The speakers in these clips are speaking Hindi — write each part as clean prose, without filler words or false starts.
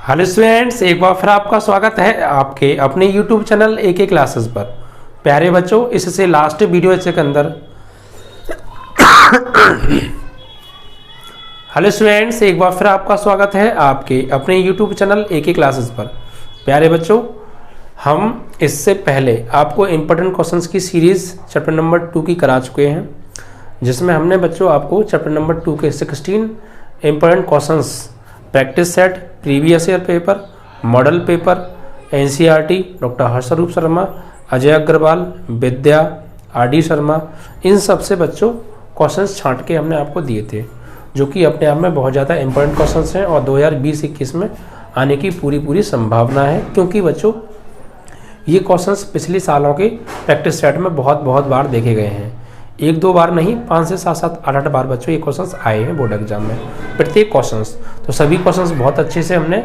हेलो स्टूडेंट्स, एक बार फिर आपका स्वागत है आपके अपने YouTube चैनल AK क्लासेस पर। प्यारे बच्चों, इससे लास्ट वीडियो के अंदर हेलो स्टूडेंट्स, एक बार फिर आपका स्वागत है आपके अपने YouTube चैनल AK क्लासेस पर। प्यारे बच्चों, हम इससे पहले आपको इम्पोर्टेंट क्वेश्चंस की सीरीज़ चैप्टर नंबर 2 की करा चुके हैं, जिसमें हमने बच्चों आपको चैप्टर नंबर 2 के 16 important questions, practice set, previous year paper, model paper, NCERT, doctor Harshroop Sharma, Ajay Agarwal, Vidya, RD Sharma, इन सब से बच्चों क्वेश्चंस छांट के हमने आपको दिए थे, जो कि अपने आप में बहुत ज़्यादा इंपॉर्टेंट क्वेश्चंस हैं और 2020-21 में आने की पूरी संभावना है, क्योंकि बच्चों ये क्वेश्चंस पिछले सालों के प्रैक्टिस सेट में बहुत बार देखे गए हैं। एक दो बार नहीं, 5 से 7 8 बार बच्चों ये क्वेश्चंस आए हैं बोर्ड एग्जाम में, प्रत्येक क्वेश्चंस। तो सभी क्वेश्चंस बहुत अच्छे से हमने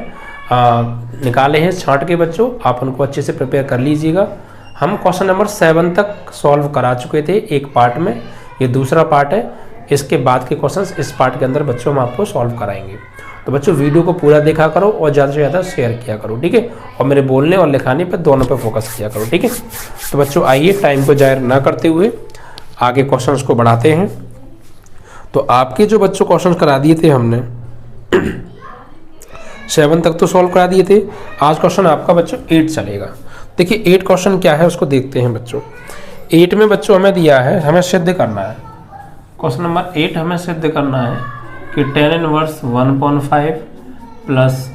निकाले हैं छांट के बच्चों, आप उनको अच्छे से प्रिपेयर कर लीजिएगा। हम क्वेश्चन नंबर 7 तक सॉल्व करा चुके थे एक पार्ट में, ये दूसरा पार्ट है। इसके बाद के क्वेश्चंस इस पार्ट के अंदर बच्चों हम आपको सॉल्व कराएंगे। तो बच्चों वीडियो को पूरा देखा करो और ज़्यादा से ज़्यादा शेयर किया करो, ठीक है। और मेरे बोलने और लिखाने पर दोनों पर फोकस किया करो, ठीक है। तो बच्चों आइए, टाइम को जाहिर ना करते हुए आगे क्वेश्चंस को बढ़ाते हैं। तो आपके जो बच्चों क्वेश्चंस करा दिए थे हमने 7 तक तो सॉल्व करा दिए थे। आज क्वेश्चन आपका बच्चों 8 चलेगा। देखिए 8 क्वेश्चन क्या है उसको देखते हैं बच्चों। 8 में बच्चों हमें दिया है, हमें सिद्ध करना है। क्वेश्चन नंबर 8 हमें सिद्ध करना है कि tan inverse 1/5 plus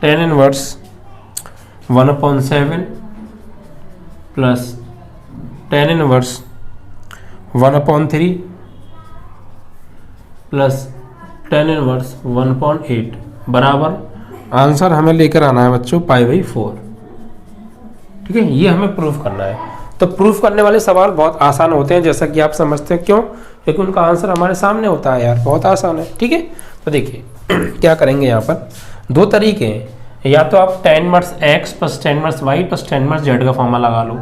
tan inverse 1/7 plus tan inverse 1/3 plus tan inverse 1/8 बराबर आंसर हमें लेकर आना है बच्चों π/4, ठीक है। ये हमें प्रूफ करना है। तो प्रूफ करने वाले सवाल बहुत आसान होते हैं, जैसा कि आप समझते हैं। क्यों? क्योंकि उनका आंसर हमारे सामने होता है यार, बहुत आसान है, ठीक है। तो देखिए क्या करेंगे, यहाँ पर 2 तरीके हैं। या तो आप tan inverse x plus tan inverse y plus tan inverse z का फॉर्मूला लगा लो,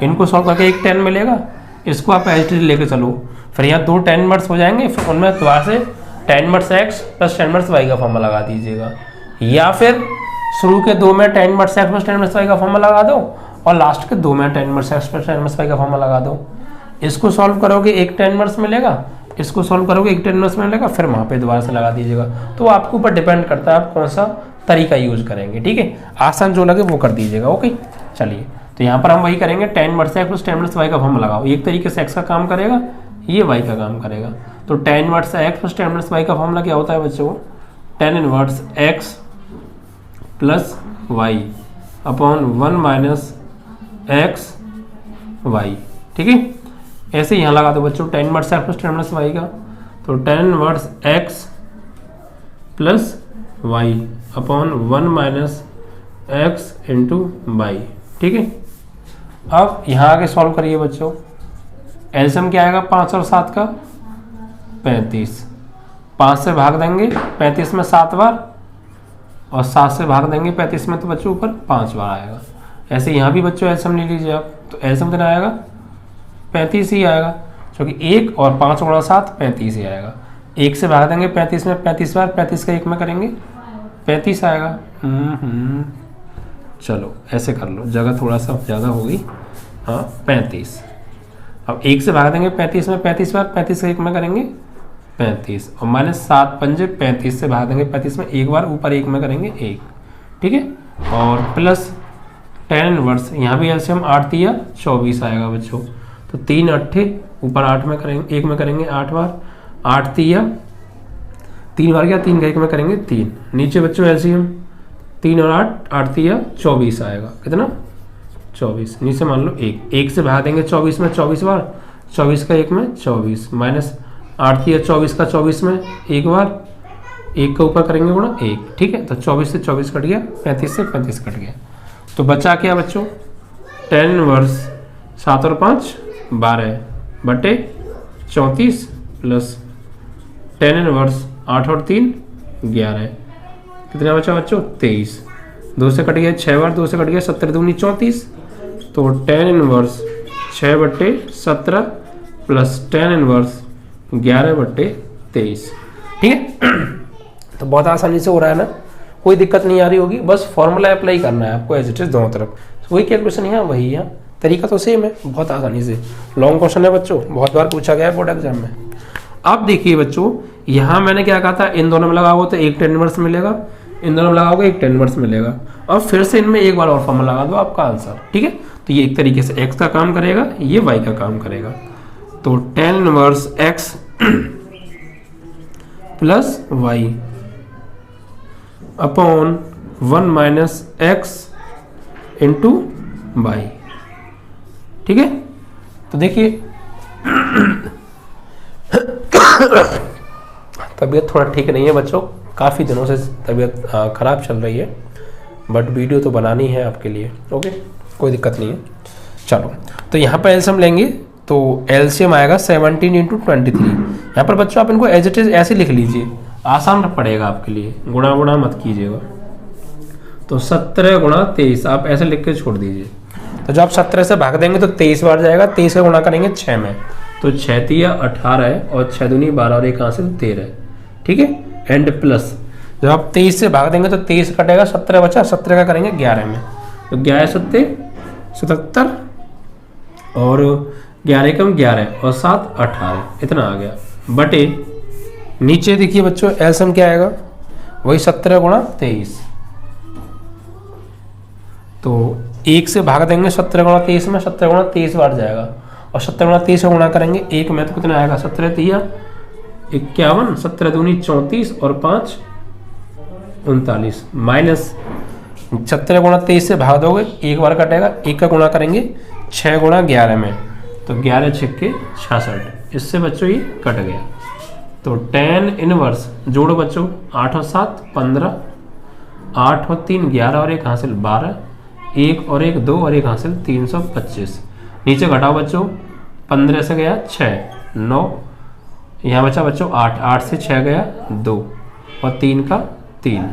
इनको सॉल्व करके एक tan मिलेगा, इसको आप एच लेके चलो, फिर यहाँ 2 tan इनवर्स हो जाएंगे, फिर उनमें दोबारा से tan inverse x plus tan inverse y का फॉर्मूला लगा दीजिएगा। या फिर शुरू के 2 में tan inverse x plus tan inverse y का फॉर्मूला लगा दो और लास्ट के 2 में tan inverse x plus tan inverse y का फॉर्मूला लगा दो। इसको सॉल्व करोगे एक tan इनवर्स मिलेगा, इसको सॉल्व करोगे एक tan इनवर्स मिलेगा, फिर वहाँ पे दोबारा से लगा दीजिएगा। तो आपके ऊपर डिपेंड करता है आप कौन सा तरीका यूज करेंगे, ठीक है। आसान जो लगे वो कर दीजिएगा, ओके। चलिए, तो यहाँ पर हम वही करेंगे, tan inverse x plus tan inverse y का फॉर्मूला लगाओ। एक तरीके से x का काम करेगा, ये y का काम करेगा। तो tan inverse x plus tan inverse y का फॉर्मूला क्या होता है बच्चों? tan inverse x plus y upon 1 minus x y, ठीक है। ऐसे यहाँ लगा दो बच्चों, tan inverse x plus tan inverse y का, तो tan inverse x plus y upon 1 minus x into y, ठीक है। अब यहाँ आगे सॉल्व करिए बच्चों। एलसीएम क्या आएगा 5 और 7 का? 35। 5 से भाग देंगे 35 में 7 बार और 7 से भाग देंगे 35 में, तो बच्चों ऊपर 5 बार आएगा। ऐसे यहाँ भी बच्चों एलसीएम ले लीजिए आप, तो एलसीएम कितना आएगा? 35 ही आएगा, क्योंकि 1 और 5 गुणा 7 35 ही आएगा। 1 से भाग देंगे 35 में 35 बार, 35 का 1 में करेंगे 35 आएगा। चलो ऐसे कर लो, जगह थोड़ा सा ज़्यादा होगी, हाँ 35। अब 1 से भाग देंगे 35 में 35 बार, 35 का 1 में करेंगे 35 और माइनस 7 पंजे 35 से भाग देंगे 35 में एक बार, ऊपर 1 में करेंगे 1, ठीक है। और प्लस tan इनवर्स, यहाँ भी एलसीएम 8 या 24 आएगा बच्चों, तो 3 8 ऊपर 8 में करेंगे 1 में करेंगे 8 बार, 8 या 3 बार क्या 3 का 1 में करेंगे 3, नीचे बच्चों एलसीएम 3 और 8 या 24 आएगा। कितना? 24। नीचे मान लो 1 से भाग देंगे 24 में 24 बार, 24 का 1 में 24 माइनस 8 या 24 का 24 में एक बार, 1 का ऊपर करेंगे गुणा 1, ठीक है। तो 24 से 24 कट गया, 35 से 35 कट गया, तो बचा क्या बच्चों? tan इनवर्स 7 और 5 12 बटे 34 प्लस tan इनवर्स 8 और 3 11, कितना बचा बच्चों? 23। 2 से कट गया 6 बार, 2 से कट गया 17 दूनी 34, तो tan इनवर्स 6 बटे 17 प्लस tan इनवर्स 11 बटे 23, ठीक है। तो बहुत आसानी से हो रहा है ना। कोई दिक्कत नहीं आ रही होगी, बस फॉर्मूला अप्लाई करना है आपको एज इट इज दोनों तरफ। वही कैलकुलेशन यहाँ वही है, तरीका तो सेम है, बहुत आसानी से। लॉन्ग क्वेश्चन है बच्चों, बहुत बार पूछा गया है बोर्ड एग्जाम में। अब देखिए बच्चों, यहाँ मैंने क्या कहा था, इन दोनों में लगाओगे तो एक tan इनवर्स मिलेगा, इन दोनों में लगाओगे एक tan इनवर्स मिलेगा, और फिर से इनमें एक बार और फॉर्मूला लगा दो, आपका आंसर। ठीक है, तो ये एक तरीके से x का काम करेगा, ये y का काम करेगा। तो tan inverse x plus y upon 1 minus x into y। ठीक है, तो देखिए तबीयत थोड़ा ठीक नहीं है बच्चों, काफ़ी दिनों से तबीयत ख़राब चल रही है, बट वीडियो तो बनानी है आपके लिए। ओके, कोई दिक्कत नहीं है। चलो, तो यहाँ पर एलसीएम लेंगे, तो एलसीएम आएगा 17 इंटू 23। यहाँ पर बच्चों आप इनको एज इट इज ऐसे लिख लीजिए, आसान पड़ेगा आपके लिए, गुणा गुणा मत कीजिएगा। तो 17 गुणा 23 आप ऐसे लिख के छोड़ दीजिए। तो जब आप 17 से भाग देंगे तो 23 बार जाएगा, 23 का गुणा करेंगे 6 में, तो 6 तिया 18 है, और 6 दूनी 12 और 1 कहाँ से 13। ठीक है, एंड प्लस जब आप 23 से भाग देंगे तो 23 कटेगा, 17 बचा, 17 का करेंगे 11 में, तो 11 सत्ते 77, और 11 कम 11 और 7 18, इतना आ गया। बटे नीचे देखिए बच्चों एलसीएम क्या आएगा, वही 17 गुणा 23। तो 1 से भाग देंगे 17 गुणा 23 में, 17 गुणा 23 बार जाएगा, और 17 गुणा 23 से गुणा करेंगे 1 में, तो कितना आएगा, 17 तिया 51, 17 दूनी 34 और 5 39, माइनस 17 गुणा 23 से भाग दोगे 1 बार कटेगा, 1 का गुणा करेंगे 6 गुणा 11 में, तो 11 छक्के 66, इससे बच्चों ये कट गया। तो tan इनवर्स जोड़ो बच्चों, 8 और 7 15, 8 और 3 11 और 1 हासिल 12, 1 और 1 2 और 1 हासिल 325। नीचे घटाओ बच्चों, 15 से गया 6 9, यहाँ बचा बच्चों 8, 8 से 6 गया 2 और 3 का 3।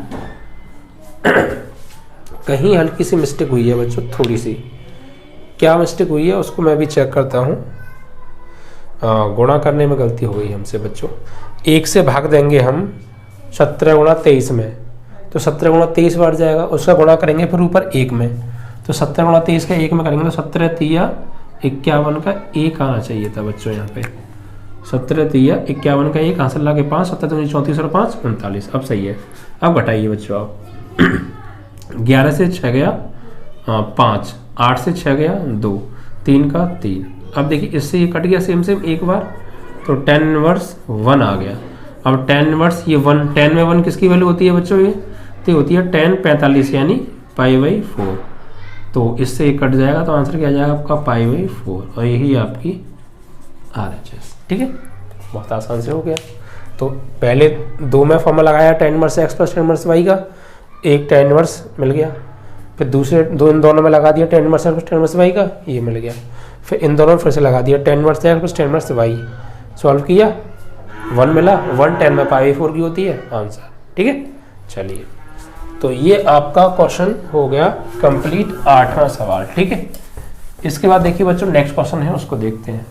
कहीं हल्की सी मिस्टेक हुई है बच्चों, थोड़ी सी, क्या मिस्टेक हुई है उसको मैं भी चेक करता हूँ। गुणा करने में गलती हो गई हमसे बच्चों। 1 से भाग देंगे हम 17 गुणा 23 में, तो 17 गुणा 23 बार जाएगा, उसका गुणा करेंगे फिर ऊपर 1 में, तो 17 गुणा 23 का 1 में करेंगे तो 17 तिया 51 का 1 आना चाहिए था बच्चों। यहाँ पे 17 तिया 51 का 1 हासिल लगे 5, 17 दूनी 34 और 5 39। अब सही है। अब घटाइए बच्चों आप 11 से 6 गया 5, 8 से 6 गया 2, 3 का 3। अब देखिए इससे ये कट गया सेम सेम एक बार, तो tan इनवर्स 1 आ गया। अब tan इनवर्स ये 1, tan में 1 किसकी वैल्यू होती है बच्चों, ये तो होती है tan 45 यानी π/4। तो इससे ये कट जाएगा, तो आंसर क्या आ जाएगा आपका π/4, और यही आपकी RHS। ठीक है, बहुत आसान से हो गया। तो पहले 2 में फॉर्मूला लगाया tan inverse x plus tan inverse y का, एक tan इनवर्स मिल गया, फिर दूसरे इन दोनों में लगा दिया tan inverse x plus tan inverse y का, ये मिल गया, फिर इन दोनों में फिर से लगा दिया tan inverse x plus tan inverse y, solve किया 1 मिला, 1 tan में π/4 की होती है आंसर। ठीक है, चलिए, तो ये आपका क्वेश्चन हो गया कंप्लीट 8वां सवाल। ठीक है, इसके बाद देखिए बच्चों नेक्स्ट क्वेश्चन है, उसको देखते हैं।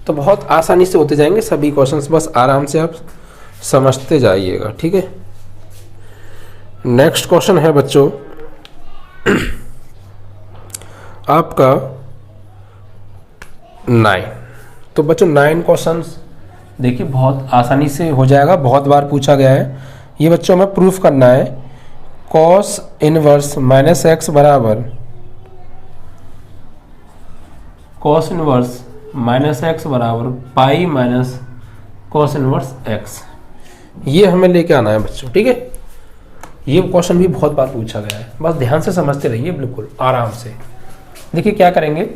तो बहुत आसानी से होते जाएंगे सभी क्वेश्चंस, बस आराम से आप समझते जाइएगा। ठीक है, नेक्स्ट क्वेश्चन है बच्चों आपका 9। तो बच्चों 9 क्वेश्चंस देखिए बहुत आसानी से हो जाएगा, बहुत बार पूछा गया है। ये बच्चों हमें प्रूफ करना है cos इनवर्स माइनस एक्स बराबर cos इनवर्स माइनस एक्स बराबर pi minus cos inverse x, ये हमें लेके आना है बच्चों। ठीक है, ये क्वेश्चन भी बहुत बार पूछा गया है, बस ध्यान से समझते रहिए, बिल्कुल आराम से। देखिए क्या करेंगे,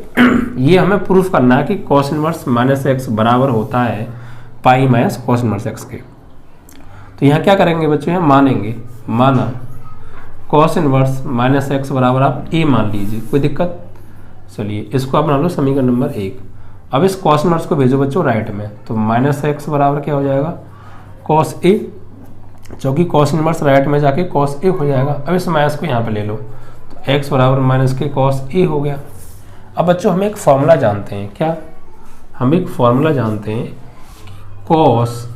ये हमें प्रूफ करना है कि cos इनवर्स माइनस एक्स बराबर होता है pi minus cos inverse x के। तो यहाँ क्या करेंगे बच्चों, यहाँ मानेंगे, माना cos इनवर्स माइनस एक्स बराबर आप a मान लीजिए, कोई दिक्कत। चलिए इसको आप बना लो समीकरण नंबर 1। अब इस cos इनवर्स को भेजो बच्चों राइट में, तो माइनस एक्स बराबर क्या हो जाएगा cos a, क्योंकि कॉस इनवर्स राइट में जाके कॉस ए हो जाएगा। अब इस माइनस को यहाँ पे ले लो, तो एक्स बराबर माइनस के कॉस ए हो गया। अब बच्चों हम एक फॉर्मूला जानते हैं, क्या हम एक फॉर्मूला जानते हैं, कॉस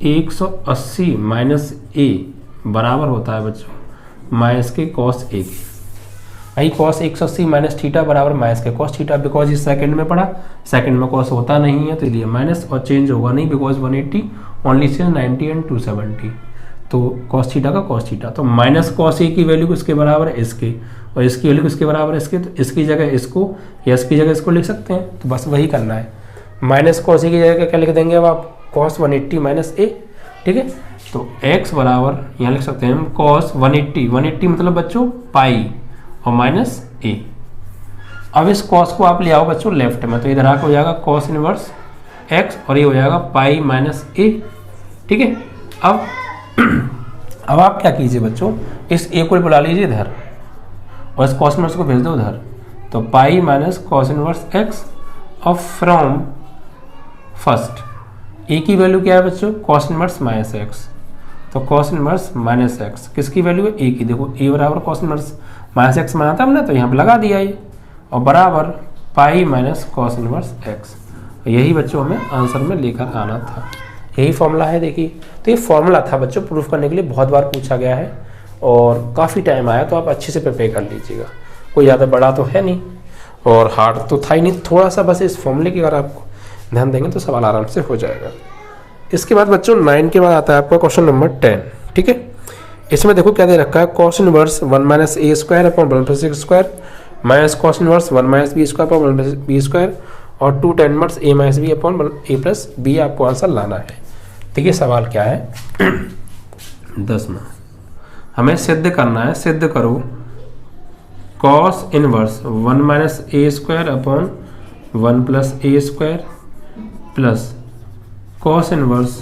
180 माइनस ए बराबर होता है बच्चों माइनस के कॉस ए के। भाई कॉस 180 माइनस थीटा बराबर माइनस के कॉस थीटा, बिकॉज इस सेकंड में पढ़ा, सेकंड में कॉस होता नहीं है तो इसलिए माइनस, और चेंज होगा नहीं बिकॉज 180 ओनली से 90 एंड 270, तो कॉस थीटा का कॉस थीटा, तो माइनस कॉस ए की वैल्यू किसके बराबर है, इसके, और इसकी वैल्यू किसके बराबर है, इसके, तो इसकी जगह इसको या इसकी जगह इसको लिख सकते हैं, तो बस वही करना है। माइनस कॉस ए की जगह क्या लिख देंगे अब आप, कॉस 180 माइनस ए, ठीक है। तो x बराबर यहाँ लिख सकते हैं हम कॉस 180 मतलब बच्चों पाई और माइनस ए। अब इस कॉस को आप ले आओ बच्चों लेफ्ट में, तो इधर आकर हो जाएगा कॉस इनवर्स x और ये हो जाएगा पाई माइनस ए, ठीक है। अब आप क्या कीजिए बच्चों, इस ए को बुला लीजिए इधर और इस कॉस इनवर्स को भेज दो उधर, तो pi minus cos inverse x और फ्रॉम फर्स्ट ए की वैल्यू क्या है बच्चों, कॉस इनवर्स माइनस एक्स, तो कॉस इनवर्स माइनस एक्स किसकी वैल्यू है, ए की। देखो ए बराबर कॉस इनवर्स माइनस एक्स माना था हमने, तो यहाँ पे लगा दिया ये, और बराबर pi minus cos inverse x. यही बच्चों हमें आंसर में लेकर आना था, यही फॉर्मूला है। देखिए तो ये फॉर्मूला था बच्चों, प्रूफ करने के लिए बहुत बार पूछा गया है और काफ़ी टाइम आया, तो आप अच्छे से प्रिपेयर कर लीजिएगा। कोई ज़्यादा बड़ा तो है नहीं और हार्ड तो था ही नहीं, थोड़ा सा बस इस फॉर्मूले की अगर आपको ध्यान देंगे तो सवाल आराम से हो जाएगा। इसके बाद बच्चों 9 के बाद आता है आपका क्वेश्चन नंबर 10, ठीक है। इसमें देखो क्या दे रखा है, cos inverse 1 minus A square upon 1 plus X square minus cos inverse 1 minus B square upon 1 plus B square और 2 tan inverse A minus B upon A plus B, आपको आंसर लाना है। देखिए सवाल क्या है 10वां, हमें सिद्ध करना है, सिद्ध करो cos inverse 1 minus A square upon 1 plus A square plus cos inverse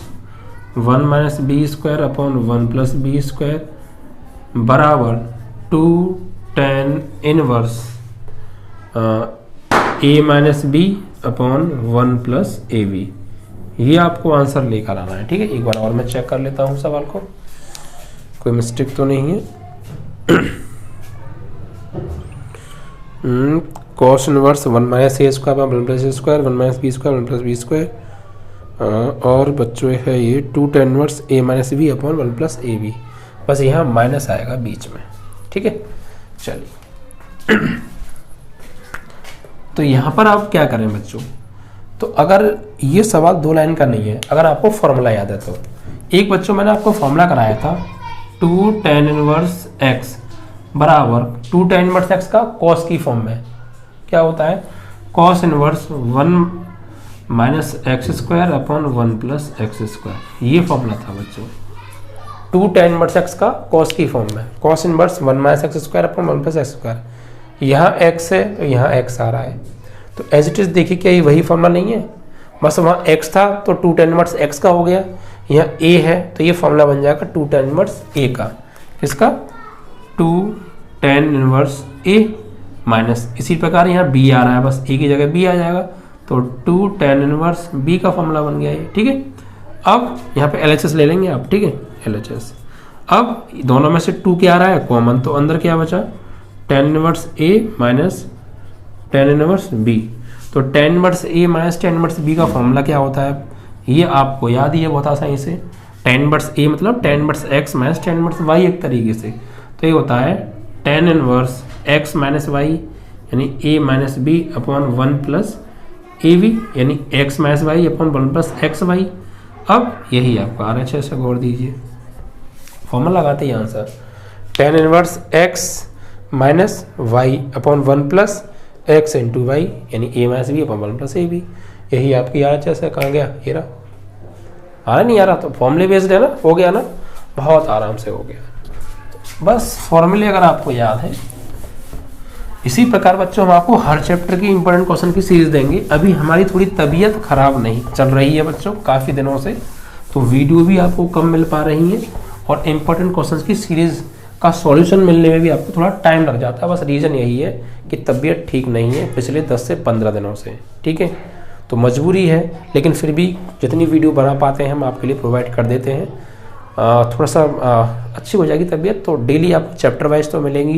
1 minus B square upon 1 plus B square बराबर 2 tan inverse A minus B upon 1 plus A B. ये आपको आंसर लेकर आना है, ठीक है। एक बार और मैं चेक कर लेता हूँ सवाल को, कोई मिस्टेक तो नहीं है। Cos inverse 1 minus A square 1 plus A square 1 minus B square 1 plus B square और बच्चों है ये 2 tan inverse A minus B upon 1 plus A B, बस यहाँ माइनस आएगा बीच में, ठीक है। चलिए तो यहाँ पर आप क्या करें बच्चों, तो अगर ये सवाल 2 लाइन का नहीं है, अगर आपको फॉर्मूला याद है तो एक बच्चों मैंने आपको फॉर्मूला कराया था 2 tan इनवर्स x बराबर 2 tan इनवर्स x का कॉस की फॉर्म में क्या होता है, cos inverse 1 minus x square upon 1 plus X square, ये फॉर्मूला था बच्चों। 2 tan इनवर्स x का कॉस की फॉर्म में, cos inverse 1 minus x square upon 1 plus X square, यहाँ x है तो यहाँ x आ रहा है, तो एज इट इज देखिए क्या ये वही फॉर्मूला नहीं है, बस वहाँ x था तो 2 tan इनवर्स x का हो गया, यहाँ a है तो ये फॉर्मूला बन जाएगा 2 tan इनवर्स a का, इसका 2 tan इनवर्स a माइनस, इसी प्रकार यहाँ b आ रहा है, बस a की जगह b आ जाएगा, तो 2 tan इनवर्स b का फॉर्मूला बन गया ये, ठीक है। अब यहाँ पे LHS ले लेंगे आप, ठीक है, LHS। अब दोनों में से 2 क्या आ रहा है कॉमन, तो अंदर क्या बचा tan inverse a minus tan inverse b, तो tan inverse a minus tan inverse b का फॉर्मूला क्या होता है, ये आपको याद ही है बहुत आसानी से, tan इनवर्स a मतलब tan inverse x minus tan inverse y एक तरीके से, तो ये होता है tan inverse x minus y यानी a minus b upon 1 plus A b यानी x minus y upon 1 plus x y. अब यही आपका RHS से गौर दीजिए, फॉर्मूला लगाते हैं answer tan inverse x minus y upon 1 plus x into y यानी a minus B upon 1 plus A b, यही आपकी RHS है। कहाँ गया ये रहा, आ रहा नहीं आ रहा, तो फॉर्मूले बेस्ड है ना, हो गया ना, बहुत आराम से हो गया। बस फॉर्मूले अगर आपको याद है, इसी प्रकार बच्चों हम आपको हर चैप्टर की इंपॉर्टेंट क्वेश्चन की सीरीज देंगे। अभी हमारी थोड़ी तबीयत खराब नहीं चल रही है बच्चों काफ़ी दिनों से, तो वीडियो भी आपको कम मिल पा रही है और इम्पोर्टेंट क्वेश्चन की सीरीज का सॉल्यूशन मिलने में भी आपको थोड़ा टाइम लग जाता है। बस रीज़न यही है कि तबीयत ठीक नहीं है पिछले 10 से 15 दिनों से, ठीक है, तो मजबूरी है, लेकिन फिर भी जितनी वीडियो बना पाते हैं हम आपके लिए प्रोवाइड कर देते हैं। थोड़ा सा अच्छी हो जाएगी तबीयत, तो डेली आपको चैप्टर वाइज तो मिलेंगी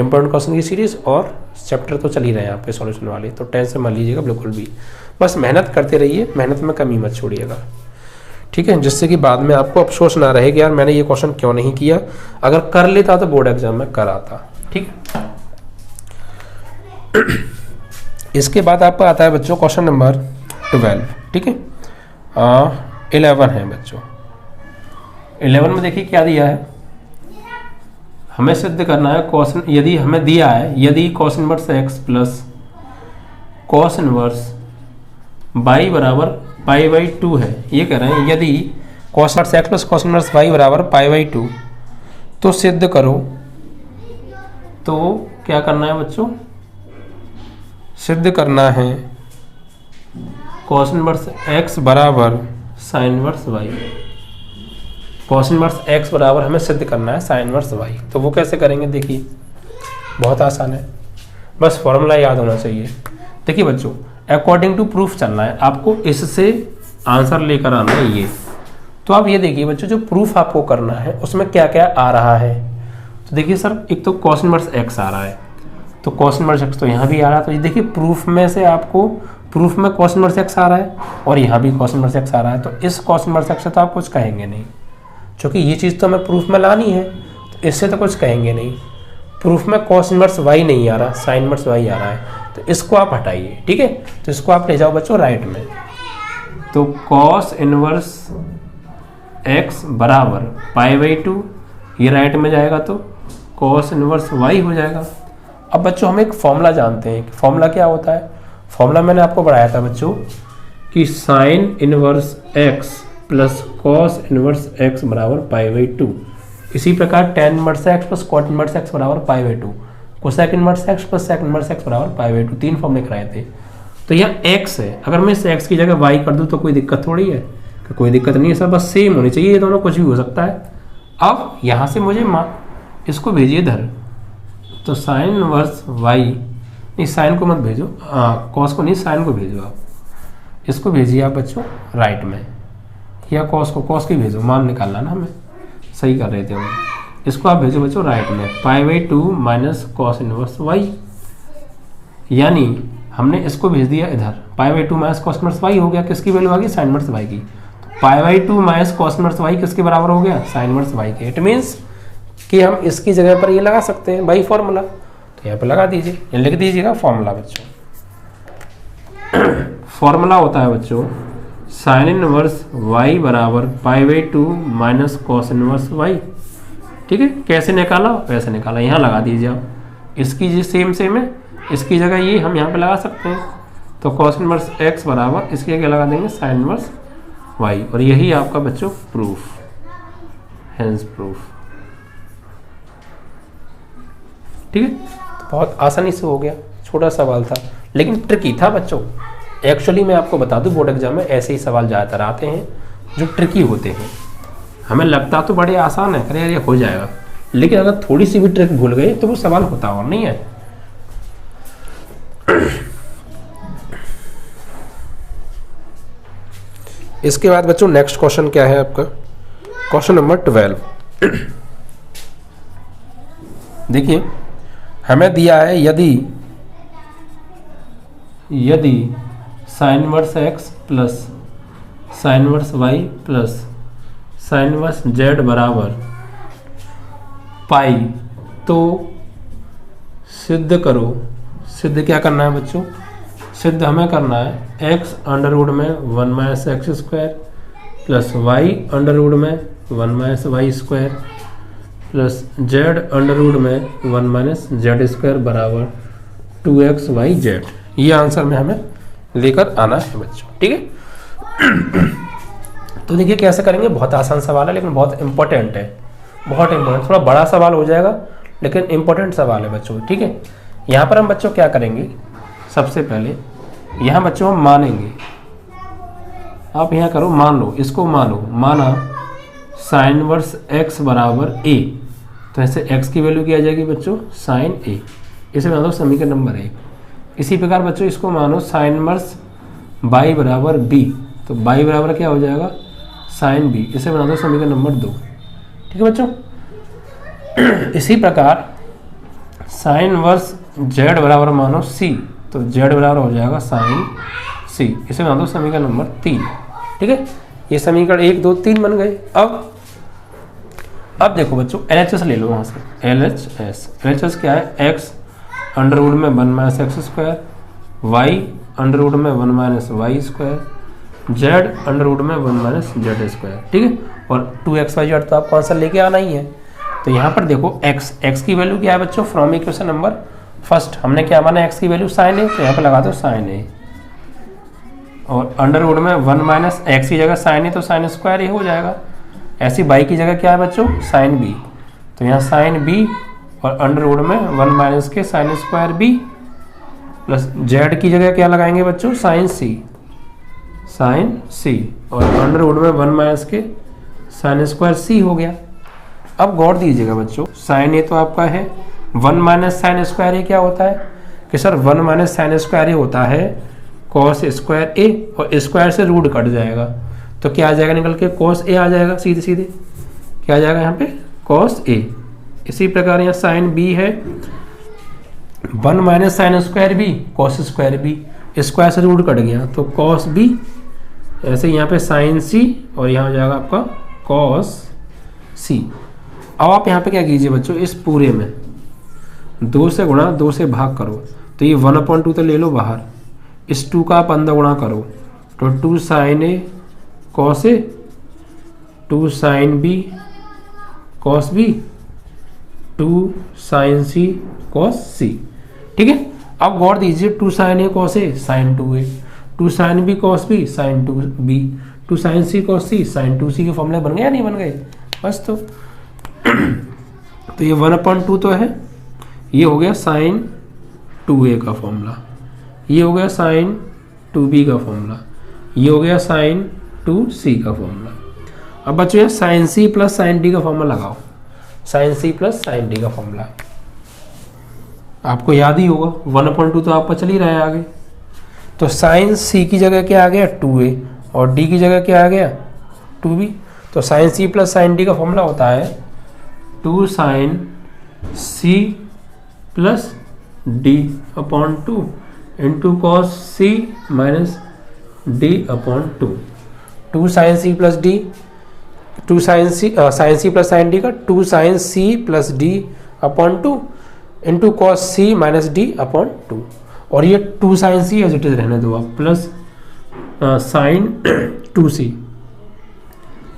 इंपॉर्टेंट क्वेश्चन की सीरीज़, और चैप्टर तो चल ही रहे हैं यहाँ पे सॉल्यूशन वाले, तो टेंशन मत लीजिएगा बिल्कुल भी। बस मेहनत करते रहिए, मेहनत में कमी मत छोड़िएगा, ठीक है, जिससे कि बाद में आपको अफसोस ना रहे कि यार मैंने ये क्वेश्चन क्यों नहीं किया, अगर कर लेता तो बोर्ड एग्जाम में कर आता, ठीक है। इसके बाद आपका आता है बच्चों क्वेश्चन नंबर 12, ठीक है। 11 है बच्चों। 11 में देखिए क्या दिया है, हमें सिद्ध करना है क्वेश्चन, यदि हमें दिया है यदि cos inverse x plus cos inverse y बराबर पाई बाई 2 है, ये कह रहे हैं यदि cos inverse x plus cos inverse y बराबर पाई बाई 2, तो सिद्ध करो। तो क्या करना है बच्चों, सिद्ध करना है cos इनवर्स x बराबर sin inverse y। cos inverse x बराबर हमें सिद्ध करना है sin इनवर्स y, तो वो कैसे करेंगे देखिए, बहुत आसान है, बस फॉर्मूला याद होना चाहिए। देखिए बच्चों, अकॉर्डिंग टू प्रूफ चलना है आपको, इससे आंसर लेकर आना है ये। तो आप ये देखिए बच्चों, जो प्रूफ आपको करना है उसमें क्या क्या आ रहा है। तो देखिए सर, एक तो cos इनवर्स x आ रहा है, तो cos इनवर्स x तो यहाँ भी आ रहा है, तो ये देखिए प्रूफ में से आपको, प्रूफ में cos इनवर्स x आ रहा है और यहाँ भी cos इनवर्स x आ रहा है, तो इस cos इनवर्स x से तो आप कुछ कहेंगे नहीं, क्योंकि ये चीज़ तो हमें प्रूफ में लानी है, तो इससे तो कुछ कहेंगे नहीं। प्रूफ में cos इनवर्स y नहीं आ रहा, sin इनवर्स y आ रहा है, तो इसको आप हटाइए, ठीक है। तो इसको आप ले जाओ बच्चों राइट में, तो cos इनवर्स x बराबर पाई बाई 2, ये राइट में जाएगा तो cos इनवर्स y हो जाएगा। अब बच्चों हम एक फॉर्मूला जानते हैं, फॉर्मूला क्या होता है, फॉर्मूला मैंने आपको पढ़ाया था बच्चों कि sine inverse x plus cos inverse x बराबर पाई बाई 2, इसी प्रकार tan inverse x plus cot inverse x बराबर pi by 2, cosec inverse x plus sec inverse x बराबर पाई बाई 2, 3 फॉर्मूले कराए थे। तो यहाँ x है, अगर मैं इस x की जगह y कर दूँ तो कोई दिक्कत थोड़ी है, कि कोई दिक्कत नहीं है सर, बस सेम होनी चाहिए, ये दोनों कुछ भी हो सकता है। अब यहाँ से मुझे इसको भेजिए इधर, तो साइन इनवर्स y, नहीं साइन को मत भेजो, कॉस को नहीं, साइन को भेजो आप, इसको भेजिए आप बच्चों राइट में, या कॉस को, कॉस की भेजो, मान निकालना ना, हमें सही कर रहे थे हम, इसको आप भेजो बच्चों राइट में, पाई by 2 minus cos inverse y, यानी हमने इसको भेज दिया इधर, पाई by 2 minus cos inverse y हो गया, किसकी वैल्यू आ गई, साइन इनवर्स y की। तो पाई by 2 minus cos inverse y किसके बराबर हो गया, साइन इनवर्स y के। इट मीन्स कि हम इसकी जगह पर ये लगा सकते हैं बाई फॉर्मूला, तो यहाँ पे लगा दीजिए, लिख दीजिएगा फॉर्मूला बच्चों। फॉर्मूला होता है बच्चों साइन इनवर्स y बराबर pi by 2 minus cos inverse y, ठीक है। कैसे निकाला, वैसे निकाला, यहाँ लगा दीजिए आप, इसकी जी सेम है, इसकी जगह ये हम यहाँ पे लगा सकते हैं, तो कॉस इनवर्स x बराबर इसकी जगह लगा देंगे साइन इनवर्स y, और यही आपका बच्चों प्रूफ, हेंस प्रूफ, ठीक है। तो बहुत आसानी से हो गया, छोटा सवाल था लेकिन ट्रिकी था बच्चों। एक्चुअली मैं आपको बता दूं, बोर्ड एग्जाम में ऐसे ही सवाल ज़्यादातर आते हैं जो ट्रिकी होते हैं। हमें लगता तो बड़े आसान है, अरे यार ये हो जाएगा, लेकिन अगर थोड़ी सी भी ट्रिक भूल गए तो वो सवाल होता और नहीं है। इसके बाद बच्चों नेक्स्ट क्वेश्चन क्या है आपका, क्वेश्चन नंबर 12। देखिए हमें दिया है यदि sign inverse x plus sign inverse y plus sine inverse z बराबर पाई, तो सिद्ध करो। सिद्ध क्या करना है बच्चों, सिद्ध हमें करना है x अंडर रूट में 1 minus x square plus y under root में 1 minus y square plus z under root में 1 माइनस जेड स्क्वायर बराबर 2xyz। ये आंसर में हमें लेकर आना है बच्चों, ठीक है। तो देखिए कैसे करेंगे, बहुत आसान सवाल है लेकिन बहुत इंपॉर्टेंट है, बहुत इंपॉर्टेंट, थोड़ा बड़ा सवाल हो जाएगा लेकिन इंपॉर्टेंट सवाल है बच्चों, ठीक है। यहाँ पर हम बच्चों क्या करेंगे, सबसे पहले यहाँ बच्चों हम मानेंगे, आप यहाँ करो, मान लो, इसको मानो, माना साइन इनवर्स x बराबर a, तो ऐसे x की वैल्यू क्या आ जाएगी बच्चों, साइन a, इसे बना दो समीकरण नंबर 1। इसी प्रकार बच्चों इसको मानो साइन इनवर्स y बराबर b, तो y बराबर क्या हो जाएगा, साइन b, इसे बना दो समीकरण नंबर 2। ठीक है बच्चों। इसी प्रकार साइन इनवर्स जेड बराबर मानो सी, तो जेड बराबर हो जाएगा साइन सी। इसे बना दो समीकरण नंबर 3। ठीक है, ये समीकरण 1 2 3 बन गए। अब देखो बच्चों LHS ले लो वहाँ से। LHS क्या है, एक्स अंडर रूट में 1 minus x square, y under root में 1 minus y square, z under root में 1 माइनस जेड स्क्वायर। ठीक है, और 2xyz तो आपको आंसर लेके आना ही है। तो यहाँ पर देखो x की वैल्यू क्या है बच्चों, फ्रॉम इक्वेशन नंबर फर्स्ट हमने क्या माना, x की वैल्यू साइन है, तो यहाँ पर लगा दो साइन है। और अंडर रूट में 1 माइनस एक्स की जगह साइन है तो साइन स्क्वायर ए हो जाएगा। ऐसी बाई की जगह क्या है बच्चों, साइन बी, तो यहाँ साइन बी और अंडर रूट में 1 माइनस के sine square b, plus z की जगह क्या लगाएंगे बच्चों, साइन सी और अंडर रूट में 1 माइनस के साइन स्क्वायर सी हो गया। अब गौर दीजिएगा बच्चों, साइन ए तो आपका है, 1 माइनस साइन स्क्वायर ए क्या होता है कि सर 1 माइनस साइन स्क्वायर ए होता है कॉस स्क्वायर ए, और स्क्वायर से रूट कट जाएगा तो क्या आ जाएगा निकल के, कॉस ए आ जाएगा। सीधे सीधे क्या आ जाएगा यहाँ पे, कॉस ए। इसी प्रकार यहाँ साइन बी है 1 minus sine square b cos square b, square से रूट कट गया तो कॉस बी। ऐसे यहाँ पे साइन सी और यहाँ हो जाएगा आपका कॉस सी। अब आप यहाँ पे क्या कीजिए बच्चों, इस पूरे में 2 से गुणा 2 से भाग करो, तो ये 1/2 तो ले लो बाहर, इस 2 का आप अंदर गुणा करो तो 2 sine A cos A, 2 sine B cos B, 2 sine C cos C. ठीक है, अब गौर दीजिए 2 sine A cos A sine 2a, 2 sine B cos B sine 2b, 2 sine C cos C sine 2c के फॉर्मूले बन गए या नहीं बन गए, बस। तो ये 1/2 तो है, ये हो गया साइन 2a का फॉर्मूला, ये हो गया साइन 2b का फॉर्मूला, ये हो गया साइन 2c का फॉर्मूला। अब बच्चों साइन सी प्लस साइन डी का फॉर्मूला लगाओ, साइन सी प्लस साइन डी का फॉर्मूला आपको याद ही होगा, 1/2 तो आपका चल ही रहा है आगे। तो साइन सी की जगह क्या आ गया 2a और डी की जगह क्या आ गया 2b। तो साइन सी प्लस साइन डी का फॉर्मूला होता है 2 साइन सी plus D upon 2 into cos C minus D upon 2 sine सी प्लस डी, 2 साइन सी प्लस साइन डी का 2 साइन सी plus D upon 2 into cos C minus D upon 2। और ये 2 sine C as it is रहने दो आप, plus sine 2c,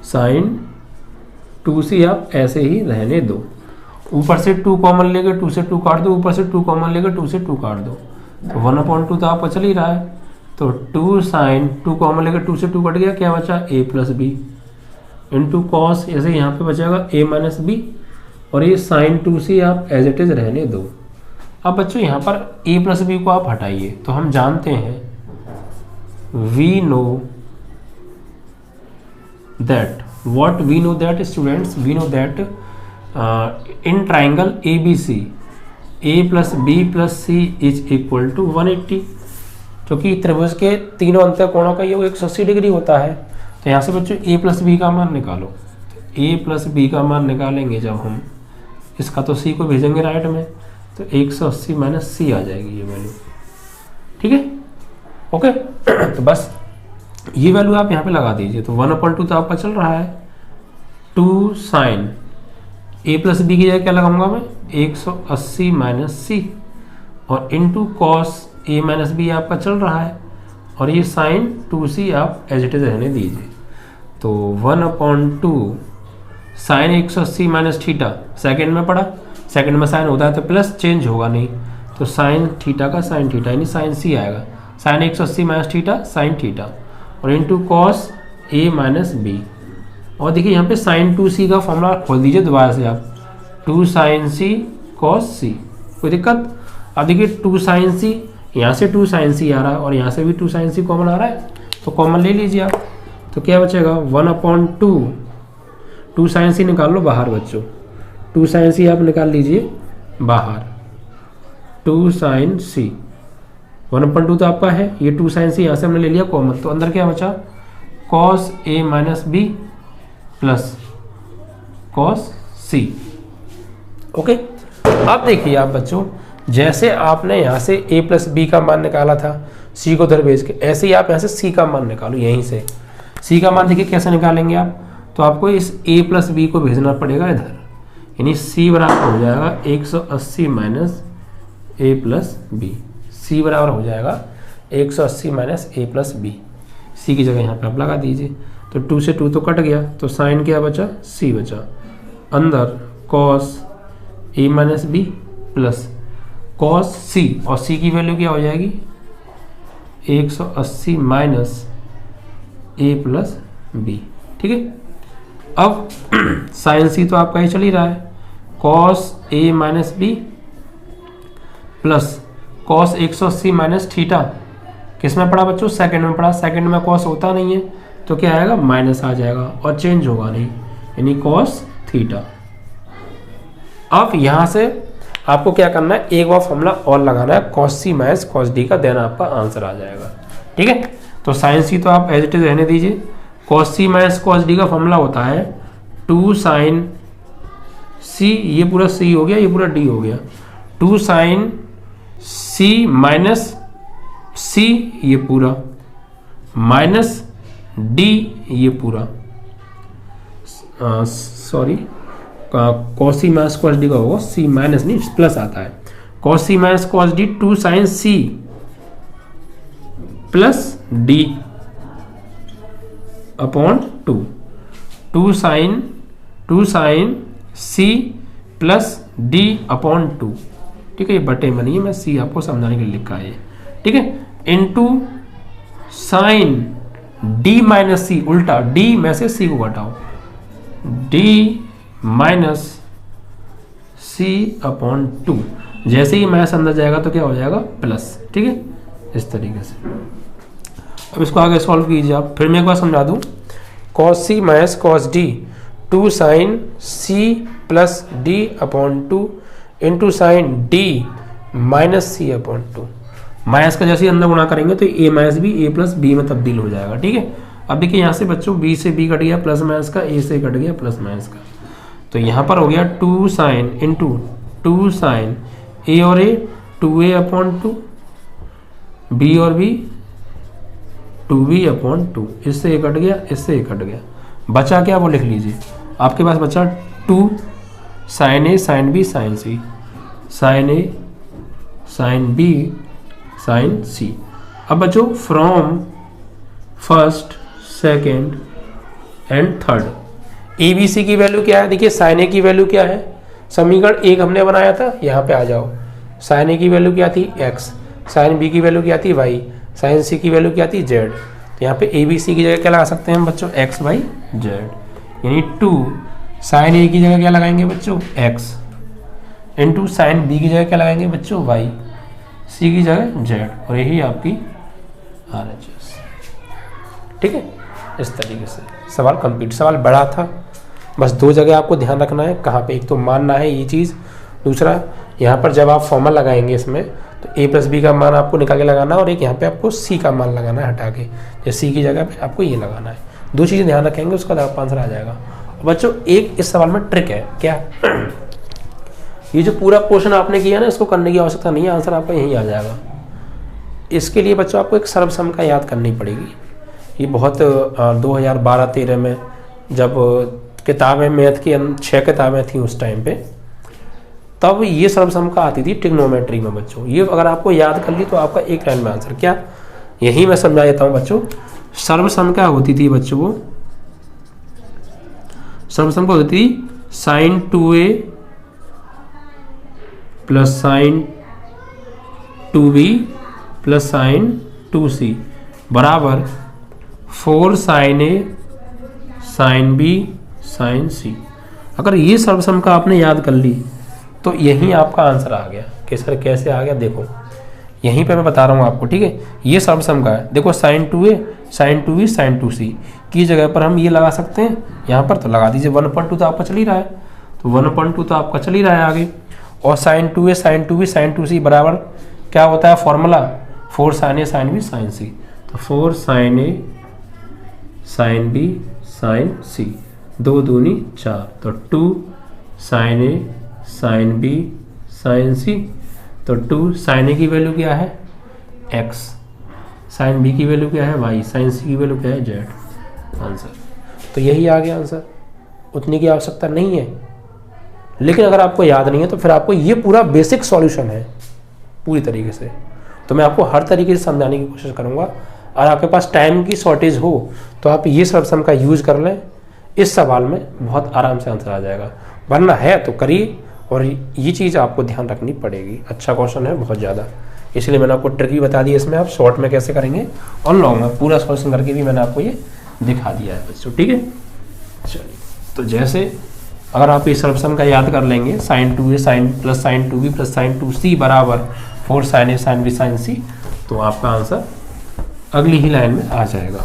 sign 2c आप ऐसे ही रहने दो। ऊपर से 2 कॉमन लेकर 2 से 2 काट दो, ऊपर से 2 कॉमन लेकर 2 से 2 काट दो, तो 1/2 तो आपका चल ही रहा है। तो 2 साइन 2 कॉमन लेकर 2 से 2 कट गया, क्या बचा a plus b into cos, ऐसे यहाँ पे बचेगा a माइनस बी, और ये साइन 2c आप एज इट इज रहने दो। अब बच्चों यहाँ पर a प्लस बी को आप हटाइए, तो हम जानते हैं we know that, what we know that students, we know that in triangle ABC a plus b plus c is equal to 180, क्योंकि त्रिभुज के तीनों अंतर कोणों का योग 180 डिग्री होता है। तो यहाँ से बच्चों a प्लस बी का मान निकालो, a प्लस बी का मान निकालेंगे जब हम इसका तो c को भेजेंगे राइट में, तो 180 माइनस c आ जाएगी ये वैल्यू। ठीक है, ओके। तो बस ये वैल्यू आप यहाँ पे लगा दीजिए, तो 1/2 तो आपका चल रहा है, 2 साइन a प्लस बी की जगह क्या लगाऊंगा मैं 180 माइनस सी, और into cos a minus b आपका चल रहा है, और ये साइन 2c आप एज इट इज रहने दीजिए। तो 1/2 साइन 180 माइनस थीटा, सेकेंड में पढ़ा, सेकेंड में साइन होता है तो प्लस चेंज होगा नहीं, तो साइन थीटा का साइन थीटा यानी साइन सी आएगा, sine 180 minus theta sine theta, और into cos a minus B. और देखिए यहाँ पे साइन 2c का फॉर्मूला खोल दीजिए दोबारा से आप, 2 साइन सी कॉस सी, कोई दिक्कत। अब देखिए 2 साइन सी, यहाँ से 2 साइन सी आ रहा है और यहाँ से भी 2 साइन सी कॉमन आ रहा है, तो कॉमन ले लीजिए आप, तो क्या बचेगा 1/2, 2 साइन सी निकाल लो बाहर बच्चों, 2 साइन सी आप निकाल लीजिए बाहर, 2 साइन सी 1/2 तो आपका है, ये 2 साइन सी यहाँ से हमने ले लिया कॉमन, तो अंदर क्या बचा cos a minus B plus cos c. Okay, अब देखिए आप बच्चों, जैसे आपने यहाँ से a प्लस बी का मान निकाला था c को उधर भेज के, ऐसे ही आप यहाँ से c का मान निकालो। यहीं से c का मान देखिए कैसे निकालेंगे आप, तो आपको इस a प्लस बी को भेजना पड़ेगा इधर, यानी c बराबर हो जाएगा 180 माइनस ए प्लस बी। सी बराबर हो जाएगा 180 माइनस ए प्लस बी। सी की जगह यहाँ पे आप लगा दीजिए, तो 2 से 2 तो कट गया, तो साइन क्या बचा, सी बचा, अंदर cos A minus B plus cos सी, और सी की वैल्यू क्या हो जाएगी 180 माइनस ए प्लस बी। ठीक है, अब साइन सी तो आपका ही चल ही रहा है, cos A minus B plus cos 180 minus theta, किस में पड़ा बच्चों, सेकंड में पड़ा। सेकंड में कॉस होता नहीं है तो क्या आएगा, माइनस आ जाएगा और चेंज होगा नहीं, यानी कॉस थीटा। अब यहाँ से आपको क्या करना है, एक बार फॉर्मूला और लगाना है, cos C minus cos D का, देना आपका आंसर आ जाएगा। ठीक है, तो साइन सी तो आप एज इट इज रहने दीजिए। Cos C minus cos D का फॉर्मूला होता है 2 साइन सी, ये पूरा सी हो गया, ये पूरा डी हो गया, 2 साइन सी माइनस सी ये पूरा माइनस डी ये पूरा, sorry cos C minus cos D का होगा, सी माइनस नहीं प्लस आता है, cos C minus cos D 2 sine सी प्लस डी अपॉन 2 साइन सी प्लस डी अपॉन 2। ठीक है, ये बटे में नहीं है, मैं सी आपको समझाने के लिए लिखा है। ठीक है, इनटू साइन डी माइनस सी, उल्टा डी में से सी को घटाओ, डी माइनस सी अपॉन 2। जैसे ही माइनस अंदर जाएगा तो क्या हो जाएगा, प्लस। ठीक है, इस तरीके से। अब इसको आगे सॉल्व कीजिए आप, फिर मैं एक बार समझा दूं, cos C minus cos D 2 sine सी plus D upon 2 into sine D minus C upon 2। Minus का जैसे अंदर गुणा करेंगे तो A minus B A plus B में तब्दील हो जाएगा। ठीक है, अब देखिए यहाँ से बच्चों बी से बी कट गया प्लस माइनस का, ए से कट गया प्लस माइनस का, तो यहाँ पर हो गया 2 साइन इंटू 2 साइन ए और ए 2a अपॉन 2, बी और बी 2b अपॉन 2, इससे कट गया, इससे कट गया, बचा क्या वो लिख लीजिए। आपके पास बचा 2 sine a sine b sine c, sine a sine b sine c. अब बच्चों from first second and third, a b c की वैल्यू क्या है, देखिए साइन ए की वैल्यू क्या है, समीकरण 1 हमने बनाया था, यहाँ पे आ जाओ, साइन ए की वैल्यू क्या थी x, साइन बी की वैल्यू क्या थी y, साइन सी की वैल्यू क्या थी z। तो यहाँ पे ए बी सी की जगह क्या लगा सकते हैं हम बच्चों, x बाई z, यानी 2 साइन ए की जगह क्या लगाएंगे बच्चों, x इंटू साइन बी की जगह क्या लगाएंगे बच्चों, y, सी की जगह z, और यही आपकी RHS। ठीक है, इस तरीके से सवाल कंप्लीट। सवाल बड़ा था, बस 2 जगह आपको ध्यान रखना है, कहाँ पे, एक तो मानना है ये चीज़, दूसरा यहाँ पर जब आप फॉर्मूला लगाएंगे इसमें तो a प्लस बी का मान आपको निकाल के लगाना है, और एक यहाँ पे आपको c का मान लगाना है हटा के, जैसे c की जगह पे आपको ये लगाना है। 2 चीज़ें ध्यान रखेंगे, उसका आपका आंसर आ जाएगा। बच्चों एक इस सवाल में ट्रिक है, क्या ये जो पूरा पोर्शन आपने किया ना, इसको करने की आवश्यकता नहीं है, आंसर आपका यहीं आ जाएगा। इसके लिए बच्चों आपको एक सर्वसम का याद करनी पड़ेगी। ये बहुत 2012-13 में जब किताबें मैथ की 6 किताबें थी उस टाइम पे, तब ये सर्वसम का आती थी ट्रिग्नोमेट्री में बच्चों। ये अगर आपको याद कर ली तो आपका एक लाइन में आंसर, क्या यही मैं समझा देता हूँ बच्चों। सर्वसम क्या होती थी बच्चों, वो सर्वसम क्या होती थी, sine 2a plus sine 2b plus sine 2c बराबर 4 sine a sine b sine c। अगर ये सर्वसम का आपने याद कर ली तो यही आपका आंसर आ गया। कि सर कैसे आ गया, देखो यहीं पे मैं बता रहा हूँ आपको। ठीक है, ये सर्वसम का है, देखो sign 2a sign 2b sign 2c की जगह पर हम ये लगा सकते हैं, यहाँ पर तो लगा दीजिए 1/2 तो आपका चल ही रहा है, तो 1/2 तो आपका चल ही रहा है आगे, और sign 2a sign 2b sign 2c बराबर क्या होता है formula, 4 sine a sine b sine c। तो 4 sine a sine b sine c 2 दूनी 4, तो 2 sine a sine b sine c, तो 2 साइन ए की वैल्यू क्या है x, साइन बी की वैल्यू क्या है y, साइन सी की वैल्यू क्या है z। आंसर तो यही आ गया आंसर, उतनी की आवश्यकता नहीं है। लेकिन अगर आपको याद नहीं है तो फिर आपको ये पूरा बेसिक सॉल्यूशन है पूरी तरीके से, तो मैं आपको हर तरीके से समझाने की कोशिश करूँगा। और आपके पास टाइम की शॉर्टेज हो तो आप ये सॉल्यूशन का यूज कर लें, इस सवाल में बहुत आराम से आंसर आ जाएगा। वरना है तो करिए, और ये चीज़ आपको ध्यान रखनी पड़ेगी। अच्छा क्वेश्चन है बहुत ज़्यादा, इसलिए मैंने आपको ट्रिक भी बता दी इसमें आप शॉर्ट में कैसे करेंगे, और लॉन्ग में पूरा सॉल्यूशन करके भी मैंने आपको ये दिखा दिया है बच्चों। ठीक है, चलिए तो जैसे अगर आप इस सॉल्यूशन का याद कर लेंगे, sine 2a sine plus sine 2b plus sine 2c बराबर 4 sine a sine b sine c, तो आपका आंसर अगली ही लाइन में आ जाएगा।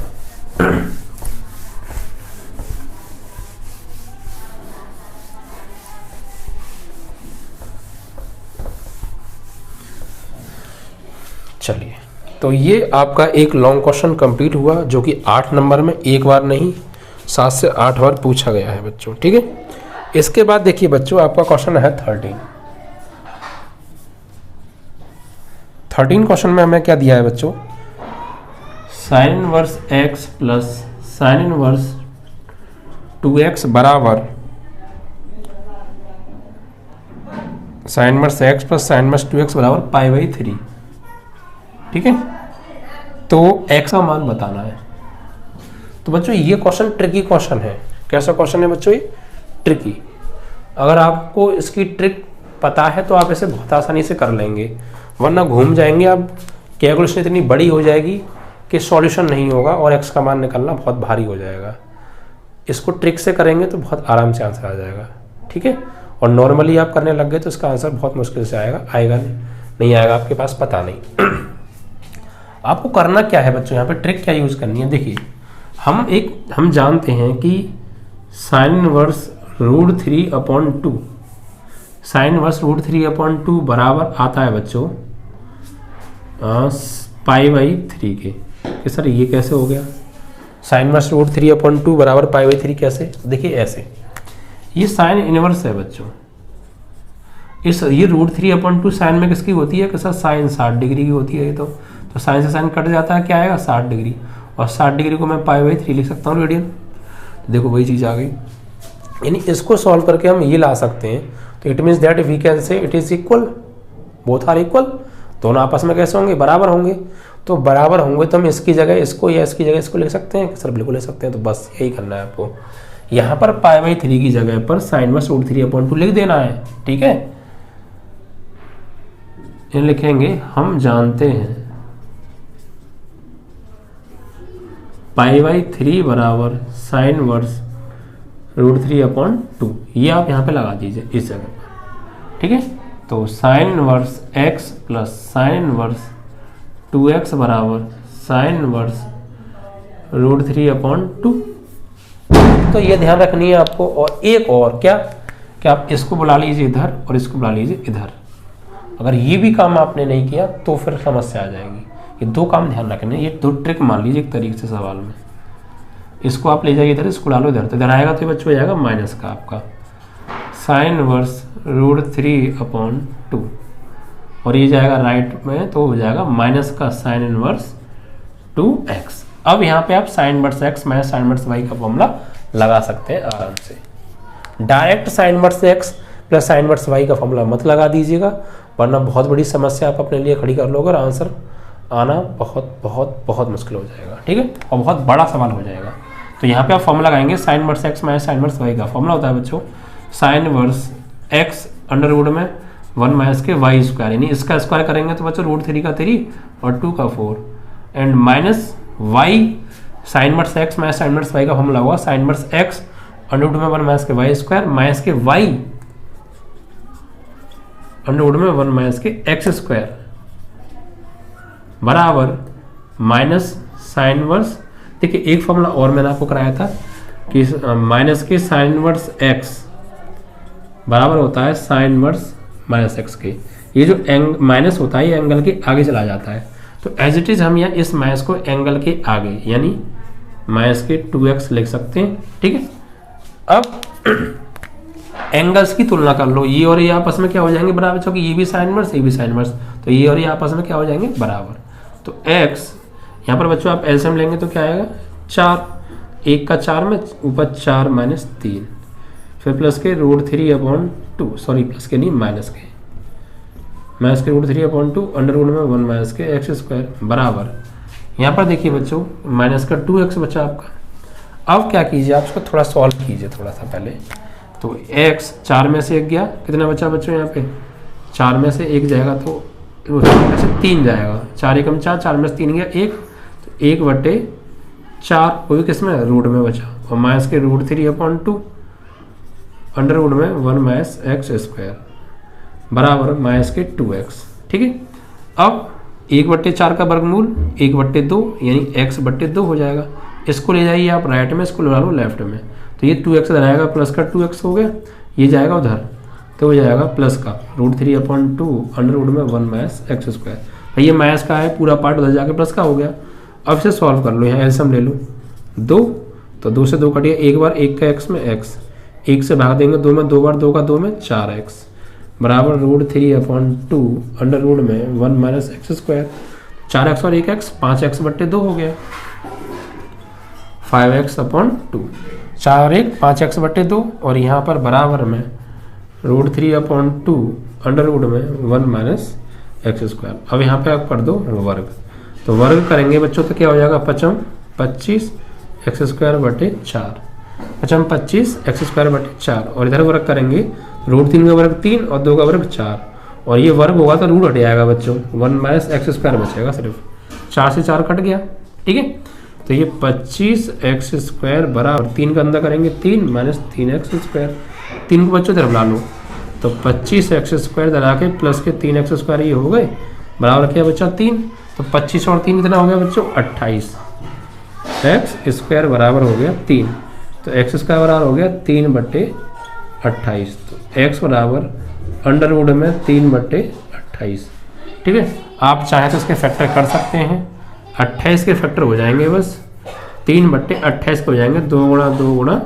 चलिए, तो ये आपका एक लॉन्ग क्वेश्चन कंप्लीट हुआ, जो कि 8 नंबर में एक बार नहीं 7 से 8 बार पूछा गया है बच्चों। ठीक है, इसके बाद देखिए बच्चों आपका क्वेश्चन है 13 क्वेश्चन में हमें क्या दिया है बच्चों, sine inverse x plus sine inverse 2x बराबर sign inverse x plus sine inverse 2x बराबर π/3। ठीक है, तो x का मान बताना है। तो बच्चों ये क्वेश्चन ट्रिकी क्वेश्चन है। कैसा क्वेश्चन है बच्चों ये, ट्रिकी। अगर आपको इसकी ट्रिक पता है तो आप इसे बहुत आसानी से कर लेंगे, वरना घूम जाएंगे आप, कैलकुलेशन इतनी बड़ी हो जाएगी कि सॉल्यूशन नहीं होगा और x का मान निकालना बहुत भारी हो जाएगा। इसको ट्रिक से करेंगे तो बहुत आराम से आंसर आ जाएगा। ठीक है, और नॉर्मली आप करने लग गए तो इसका आंसर बहुत मुश्किल से आएगा नहीं आएगा, आपके पास पता नहीं। आपको करना क्या है बच्चों, यहाँ पे ट्रिक क्या यूज करनी है, देखिए हम जानते हैं कि साइन इनवर्स √3/2, साइन इनवर्स √3/2 बराबर आता है बच्चों π/3 के। कि सर ये कैसे हो गया, साइन इनवर्स √3/2 बराबर π/3 कैसे, देखिए ऐसे, ये साइन इनवर्स है बच्चों, ये √3/2 साइन में किसकी होती है कि सर साइन 60 डिग्री की होती है। ये तो साइन से साइन कट जाता है, क्या आएगा 60 डिग्री, और 60 डिग्री को मैं π/3 लिख सकता हूँ रेडियन। देखो वही चीज़ आ गई, यानी इसको सॉल्व करके हम ये ला सकते हैं। तो it means that we can say it is equal, both are equal, दोनों आपस में कैसे होंगे, बराबर होंगे। तो बराबर होंगे तो हम इसकी जगह इसको या इसकी जगह इसको ले सकते हैं, सर बिल्कुल ले सकते हैं। तो बस यही करना है आपको, यहाँ पर π/3 की जगह पर साइन इनवर्स √3/2 लिख देना है। ठीक है, ये लिखेंगे, हम जानते हैं π/3 बराबर साइन इनवर्स √3/2, ये आप यहाँ पे लगा दीजिए इस जगह पर। ठीक है, तो sign inverse x plus sine inverse 2x बराबर साइन इनवर्स √3/2। तो ये ध्यान रखनी है आपको। और एक और क्या कि आप इसको बुला लीजिए इधर और इसको बुला लीजिए इधर। अगर ये भी काम आपने नहीं किया तो फिर समस्या आ जाएगी। ये दो काम ध्यान रखने, ये दो ट्रिक मान लीजिए एक तरीके से सवाल में। इसको आप ले जाइए इधर, इसको डालो इधर, तो इधर आएगा तो ये बच्चों हो जाएगा माइनस का आपका साइन इनवर्स √3/2, और ये जाएगा राइट में तो हो जाएगा माइनस का साइन इनवर्स 2x। अब यहाँ पे आप sign inverse x minus sine inverse y का फॉर्मूला लगा सकते हैं आराम से। Direct sine inverse x plus sign inverse y का फॉर्मूला मत लगा दीजिएगा, वरना बहुत बड़ी समस्या आप अपने लिए खड़ी कर लोगे और आंसर आना बहुत बहुत बहुत मुश्किल हो जाएगा। ठीक है, और बहुत बड़ा सवाल हो जाएगा। तो यहाँ पे आप फॉर्मूला लगाएंगे sine inverse x minus sine inverse y का फॉर्मूला होता है बच्चों sine inverse x under root में 1 माइनस के y स्क्वायर, यानी इसका स्क्वायर करेंगे तो बच्चों √3 का 3 और 2 का 4 and minus y sine inverse x minus sine inverse y का फॉर्मूला हुआ sine inverse x under root में 1 माइनस के y स्क्वायर माइनस के y अंडर रूट में 1 माइनस के x स्क्वायर बराबर माइनस साइन इनवर्स। देखिए एक फॉर्मूला और मैंने आपको कराया था कि माइनस के साइन इनवर्स x बराबर होता है साइन इनवर्स माइनस एक्स के। ये जो माइनस होता है ये एंगल के आगे चला जाता है, तो एज इट इज हम यहाँ इस माइनस को एंगल के आगे यानी माइनस के 2x लिख सकते हैं। ठीक है, अब एंगल्स की तुलना कर लो, ये और ये आपस में क्या हो जाएंगे बराबर, क्योंकि ये भी साइन इनवर्स ये भी साइन इनवर्स, तो ये और ये आपस में क्या हो जाएंगे बराबर। तो x यहाँ पर बच्चों आप एलसीएम लेंगे तो क्या आएगा 4, 1 का 4 में ऊपर 4 माइनस 3, फिर प्लस के √3/2, सॉरी प्लस के नहीं माइनस के √3/2 अंडर रूट में 1 माइनस के एक्स स्क्वायर बराबर। यहाँ पर देखिए बच्चों माइनस का 2x बचा आपका। अब क्या कीजिए आप इसको थोड़ा सॉल्व कीजिए थोड़ा सा पहले। तो x 4 में से 1 गया, कितना बचा बच्चों यहाँ पे 4 में से 1 जाएगा तो 4 में से 3 जाएगा, 4 एकम 4, 4 में से 3 गया 1, तो 1/4 वो भी किस में रूट में बचा, और माइनस के √3/2 अंडर रूट में 1 माइनस एक्स स्क्वायर बराबर माइनस के 2x। ठीक है, अब 1/4 का वर्गमूल 1/2 यानी x/2 हो जाएगा। इसको ले जाइए आप राइट में, इसको लगा लो लेफ्ट में, तो ये 2x इधर आएगा, प्लस का 2x हो गया, ये जाएगा उधर तो हो जाएगा प्लस का √3/2 अंडर रूट में 1 माइनस एक्स स्क्वायर। ये माइनस का है, पूरा पार्ट उधर जाके प्लस का हो गया। अब इसे सॉल्व कर लो, यहाँ एलसीएम ले लो 2, तो 2 से 2 कटिए, एक बार 1 का x में x, 1 से भाग देंगे 2 में, 2 बार 2 का 2 में 4x बराबर √3/2 अंडर रूट में 1 माइनस एक्स स्क्वायर। 4x और 1x 5x/2 हो गया, 5x/2, 4 और 1 5x/2, और यहाँ पर बराबर में √3/2 अंडर रूट में 1 माइनस एक्स स्क्वायर। अब यहाँ पे आप कर दो वर्ग, तो वर्ग करेंगे बच्चों तो क्या हो जाएगा 25 एक्स स्क्वायर बटे 4, 25 एक्स स्क्वायर बटे 4, और इधर वर्ग करेंगे √3 का वर्ग 3 और 2 का वर्ग 4, और ये वर्ग होगा तो रूट हट जाएगा बच्चों, 1 माइनस एक्स स्क्वायर बचेगा सिर्फ, 4 से 4 कट गया। ठीक है, तो ये 25 एक्स स्क्वायर बराबर 3 का अंदर करेंगे 3 माइनस 3 एक्स स्क्वायर, 3 को बच्चों इधर बुला लो, तो 25 एक्स स्क्वायर इधर आके प्लस के 3 एक्स स्क्वायर ये हो गए बराबर क्या बच्चा 3, तो 25 और 3 कितना हो गया बच्चों 28 एक्स स्क्वायर बराबर हो गया 3, तो एक्स स्क्वायर बराबर हो गया 3/28, तो एक्स बराबर अंडर रूट में 3/28। ठीक है, आप चाहें तो इसके फैक्टर कर सकते हैं, 28 के फैक्टर हो जाएंगे बस 3/28 के हो जाएंगे, 2 गुणा 2 गुणा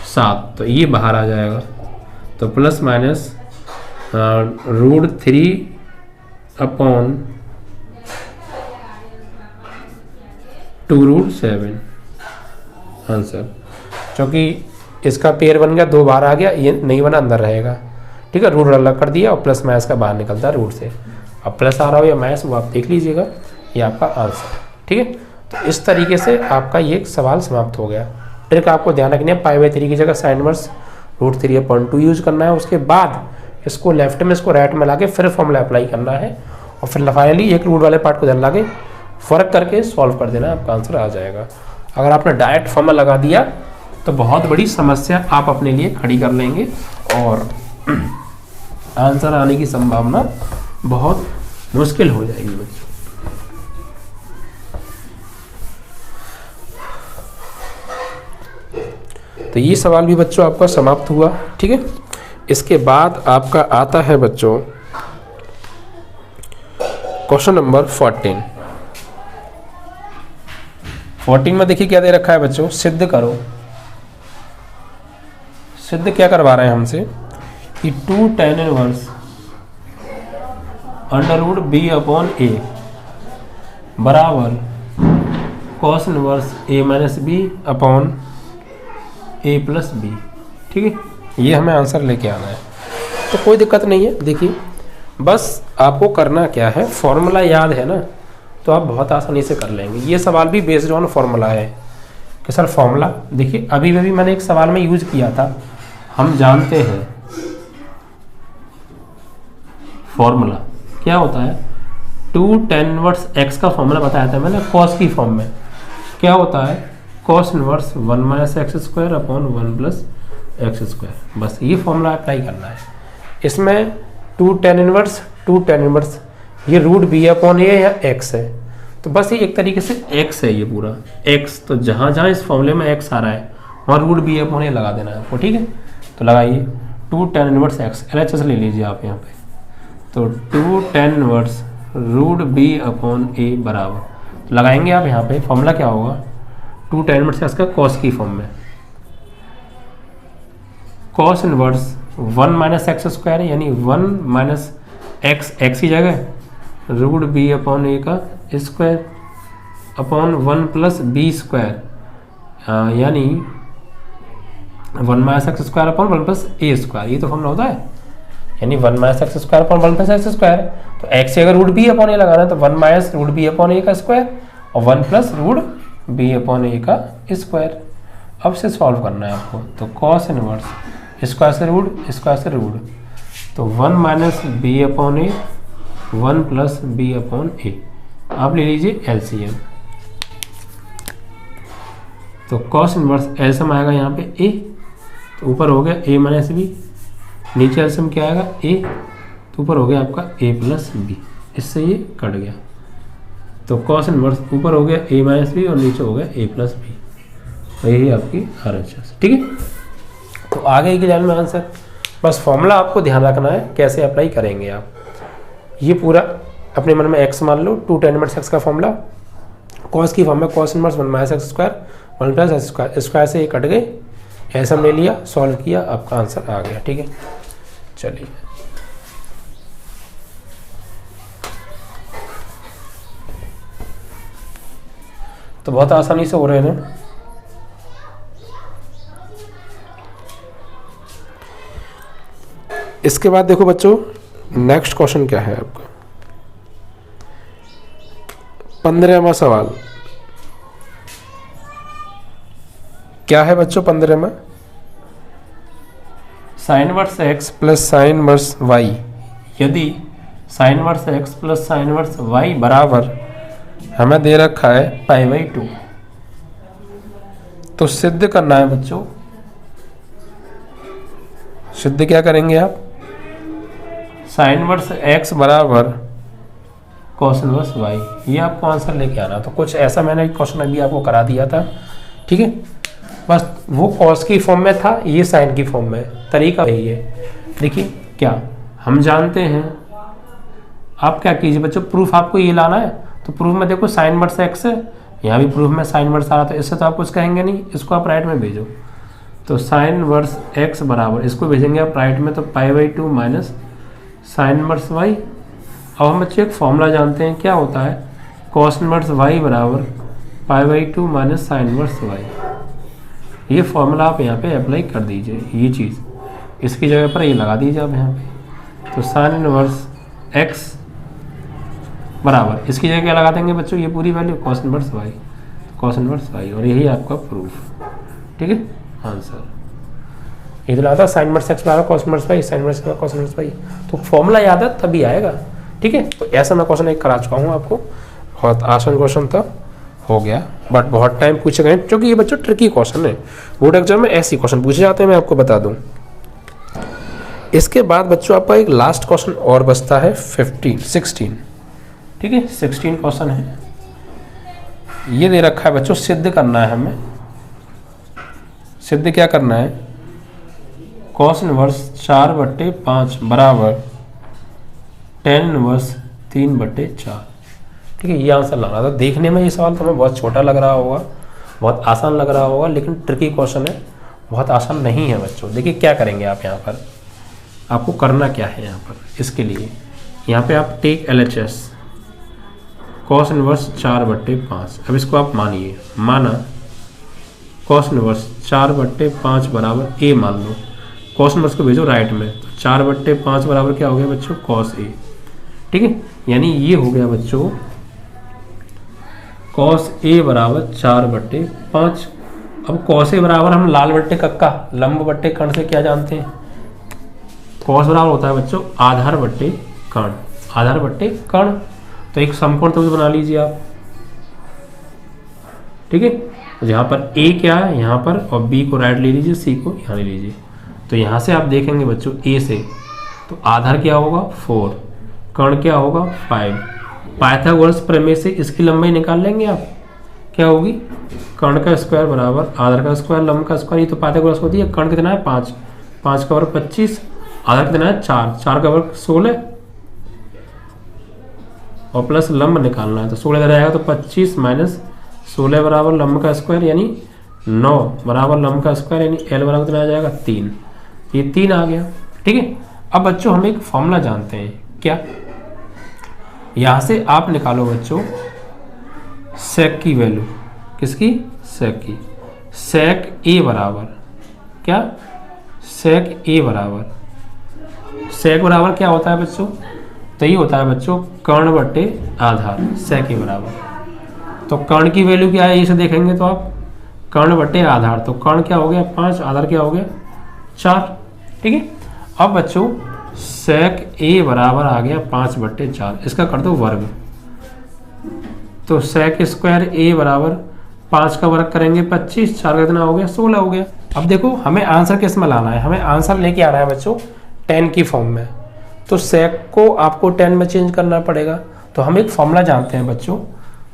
7, तो ये बाहर आ जाएगा, तो प्लस माइनस √3/2√7 आंसर। क्योंकि इसका पेयर बन गया 2 बार आ गया, ये नहीं बना अंदर रहेगा। ठीक है, रूट अलग कर दिया और प्लस माइनस का बाहर निकलता है रूट से, अब प्लस आ रहा हो या माइनस वो आप देख लीजिएगा, ये आपका आंसर। ठीक है, तो इस तरीके से आपका ये सवाल समाप्त हो गया। ट्रिक आपको ध्यान रखनी है, π/3 की जगह साइन इनवर्स √3/2 यूज करना है, उसके बाद इसको लेफ्ट में इसको राइट में लाके फिर फॉर्मूला अप्लाई करना है, और फिर फाइनली एक रूट वाले पार्ट को इधर लाके फर्क करके सॉल्व कर देना, आपका आंसर आ जाएगा। अगर आपने डायरेक्ट फॉर्मूला लगा दिया तो बहुत बड़ी समस्या आप अपने लिए खड़ी कर लेंगे और आंसर आने की संभावना बहुत मुश्किल हो जाएगी बच्चों। तो ये सवाल भी बच्चों आपका समाप्त हुआ। ठीक है, इसके बाद आपका आता है बच्चों क्वेश्चन नंबर 14 में देखिए क्या दे रखा है बच्चों, सिद्ध करो। सिद्ध क्या करवा रहे हैं हमसे कि 2 tan inverse under root b/a बराबर cos inverse a minus b upon a plus b। ठीक है, ये हमें आंसर लेके आना है, तो कोई दिक्कत नहीं है। देखिए बस आपको करना क्या है, फॉर्मूला याद है ना, तो आप बहुत आसानी से कर लेंगे। ये सवाल भी बेस्ड ऑन फॉर्मूला है कि सर फॉर्मूला, देखिए अभी भी मैंने एक सवाल में यूज किया था, हम जानते हैं फॉर्मूला क्या होता है, 2 tan इनवर्स x का फॉर्मूला बताया था मैंने cos की फॉर्म में, क्या होता है cos inverse 1 minus x square upon 1 plus X square. बस ये फॉर्मूला अप्लाई करना है। इसमें 2 tan इनवर्स ये रूट b/a या x है, तो बस ये एक तरीके से x है, ये पूरा x, तो जहाँ जहाँ इस फॉर्मूले में x आ रहा है वहाँ रूट b/a लगा देना है आपको। ठीक है, तो लगाइए 2 tan इनवर्स x, LHS ले लीजिए आप यहाँ पे, तो 2 tan इनवर्स रूट b/a बराबर, तो लगाएंगे आप यहाँ पे फॉर्मूला क्या होगा 2 tan इनवर्स x का cos की फॉर्म में, cos inverse 1 minus x square यानी 1 माइनस एक्स की जगह रूट बी अपॉन ए का square upon 1 plus B square यानी 1 minus x square upon 1 plus A square, ये तो फॉर्मूला होता है, यानी 1 minus x square upon 1 plus X square. तो एक्स से अगर रूट बी अपॉन ए लगाना है तो 1 minus root B upon A का स्क्वायर और 1 plus root B upon A का स्क्वायर। अब से सॉल्व करना है आपको, तो कॉस इनवर्स स्क्वायर से रूट, तो 1 माइनस बी अपॉन ए 1 प्लस बी अपॉन ए। आप ले लीजिए एलसीएम, तो कॉस इनवर्स एलसीएम आएगा यहाँ पे ए, तो ऊपर हो गया ए माइनस बी, नीचे एलसीएम क्या आएगा ए, तो ऊपर हो गया आपका ए प्लस बी, इससे ये कट गया। तो कॉस इनवर्स ऊपर हो गया ए माइनस बी और नीचे हो गया ए प्लस बी, तो यही आपकी RHS, ठीक है। तो आगे की लाइन में आंसर, बस फॉर्मूला आपको ध्यान रखना है कैसे अप्लाई करेंगे आप। ये पूरा अपने मन में x मान लो, 2 tan इनवर्स x का फॉर्मूला, कॉस की फॉर्म में cos inverse 1 minus x square 1 plus X square, square से ये कट गए, ऐसा ले लिया, सॉल्व किया, आपका आंसर आ गया, ठीक है। चलिए तो बहुत आसानी से हो रहे हैं ना। इसके बाद देखो बच्चों, नेक्स्ट क्वेश्चन क्या है आपका, 15वां सवाल क्या है बच्चों। 15वां, sine verse X plus sine verse Y, यदि sine verse X plus sine verse Y बराबर हमें दे रखा है π/2, तो सिद्ध करना है बच्चों। सिद्ध क्या करेंगे आप, साइन वर्स एक्स बराबर कॉस इनवर्स वाई, ये आपको आंसर लेके आना। तो कुछ ऐसा मैंने क्वेश्चन अभी आपको करा दिया था, ठीक है। बस वो कॉस की फॉर्म में था, ये साइन की फॉर्म में, तरीका यही है। देखिए क्या हम जानते हैं, आप क्या कीजिए बच्चों, प्रूफ आपको ये लाना है, तो प्रूफ में देखो साइन वर्स एक्स है, यहाँ भी प्रूफ में साइन वर्स आ रहा था, इससे तो आप कुछ कहेंगे नहीं, इसको आप राइट में भेजो। तो साइन वर्स एक्स बराबर, इसको भेजेंगे आप राइट में, तो π/2 माइनस साइन वर्स वाई। अब हम बच्चे एक फॉर्मूला जानते हैं, क्या होता है, कॉस इनवर्स वाई बराबर π/2 माइनस साइन वर्स वाई। ये फॉर्मूला आप यहाँ पे अप्लाई कर दीजिए, ये चीज़ इसकी जगह पर ये लगा दीजिए आप यहाँ पे। तो साइन इनवर्स एक्स बराबर, इसकी जगह क्या लगा देंगे बच्चों, ये पूरी value cos inverse y, cos inverse y, और यही आपका प्रूफ, ठीक है, आंसर। ये तो आता साइन इनवर्स एक्स बराबर cos inverse y, sine inverse cos inverse y, तो फॉर्मूला याद है तभी आएगा, ठीक है। तो ऐसा मैं क्वेश्चन एक करा चुका हूँ आपको, बहुत आसान क्वेश्चन था, हो गया, बट बहुत टाइम पूछे गए, क्योंकि ये बच्चों ट्रिकी क्वेश्चन है, बोर्ड एग्जाम में ऐसे क्वेश्चन पूछे जाते हैं, मैं आपको बता दूं। इसके बाद बच्चों आपका एक लास्ट क्वेश्चन और बचता है 16, ठीक है, 16 क्वेश्चन है। ये दे रखा है बच्चों, सिद्ध करना है हमें। सिद्ध क्या करना है, कॉस इनवर्स 4/5 बराबर tan इनवर्स 3/4, ठीक है, ये आंसर लग रहा था। देखने में ये सवाल तुम्हें बहुत छोटा लग रहा होगा, बहुत आसान लग रहा होगा, लेकिन ट्रिकी क्वेश्चन है, बहुत आसान नहीं है बच्चों। देखिए क्या करेंगे आप, यहाँ पर आपको करना क्या है, यहाँ पर इसके लिए यहाँ पे आप टेक LHS कॉस इनवर्स 4/5। अब इसको आप मानिए, माना कॉस इनवर्स 4/5 बराबर ए मान लो, कॉस इनवर्स को भेजो राइट में, तो 4/5 बराबर क्या हो गया बच्चों, कॉस ए, ठीक है। यानी ये हो गया बच्चों कॉस ए बराबर 4/5। अब कॉस ए बराबर हम लाल बट्टे कक्का लंब बट्टे कर्ण से क्या जानते हैं, कॉस बराबर होता है बच्चों आधार बट्टे कर्ण, आधार बट्टे कर्ण। तो एक समकोण त्रिभुज बना लीजिए आप, ठीक है। तो यहाँ पर ए क्या है यहाँ पर, और बी को राइट ले लीजिए, सी को यहाँ ले लीजिए। तो यहाँ से आप देखेंगे बच्चों ए से, तो आधार क्या होगा 4, कर्ण क्या होगा 5। पाइथागोरस प्रमेय से इसकी लंबाई निकाल लेंगे आप, क्या होगी, कर्ण का स्क्वायर बराबर आधार का स्क्वायर लंब का स्क्वायर। ये तो पाइथागोरस होती है। कर्ण कितना है 5, 5 का वर्ग 25, आधार कितना है 4, 4 का वर्ग 16, और प्लस लंब निकालना है, तो 16 इधर आएगा, तो 25 माइनस 16 बराबर लंब का स्क्वायर यानी 9 बराबर लंब का स्क्वायर, यानी L बराबर कितना आ जाएगा 3। ये 3 आ गया। ठीक है, अब बच्चों हम एक फॉर्मूला जानते हैं, क्या? यहां से आप निकालो बच्चों सेक की वैल्यू, किसकी? सेक की। सेक ए बराबर क्या? सेक ए बराबर, सेक बराबर क्या होता है बच्चों? तो ये होता है बच्चों कर्ण बटे आधार, सेक ए बराबर। तो कर्ण की वैल्यू क्या है, इसे देखेंगे तो आप कर्ण बटे आधार, तो कर्ण क्या हो गया 5, आधार क्या हो गया 4। ठीक है, अब बच्चों सेक ए बराबर आ गया 5/4, इसका कर दो वर्ग। तो सेक स्क्वायर ए बराबर 5 का वर्ग करेंगे 25, 4 का कितना हो गया 16 हो गया। अब देखो हमें आंसर किस में लाना है, हमें आंसर लेके आना है बच्चों 10 की फॉर्म में। तो सेक को आपको 10 में चेंज करना पड़ेगा। तो हम एक फॉर्मूला जानते हैं बच्चों,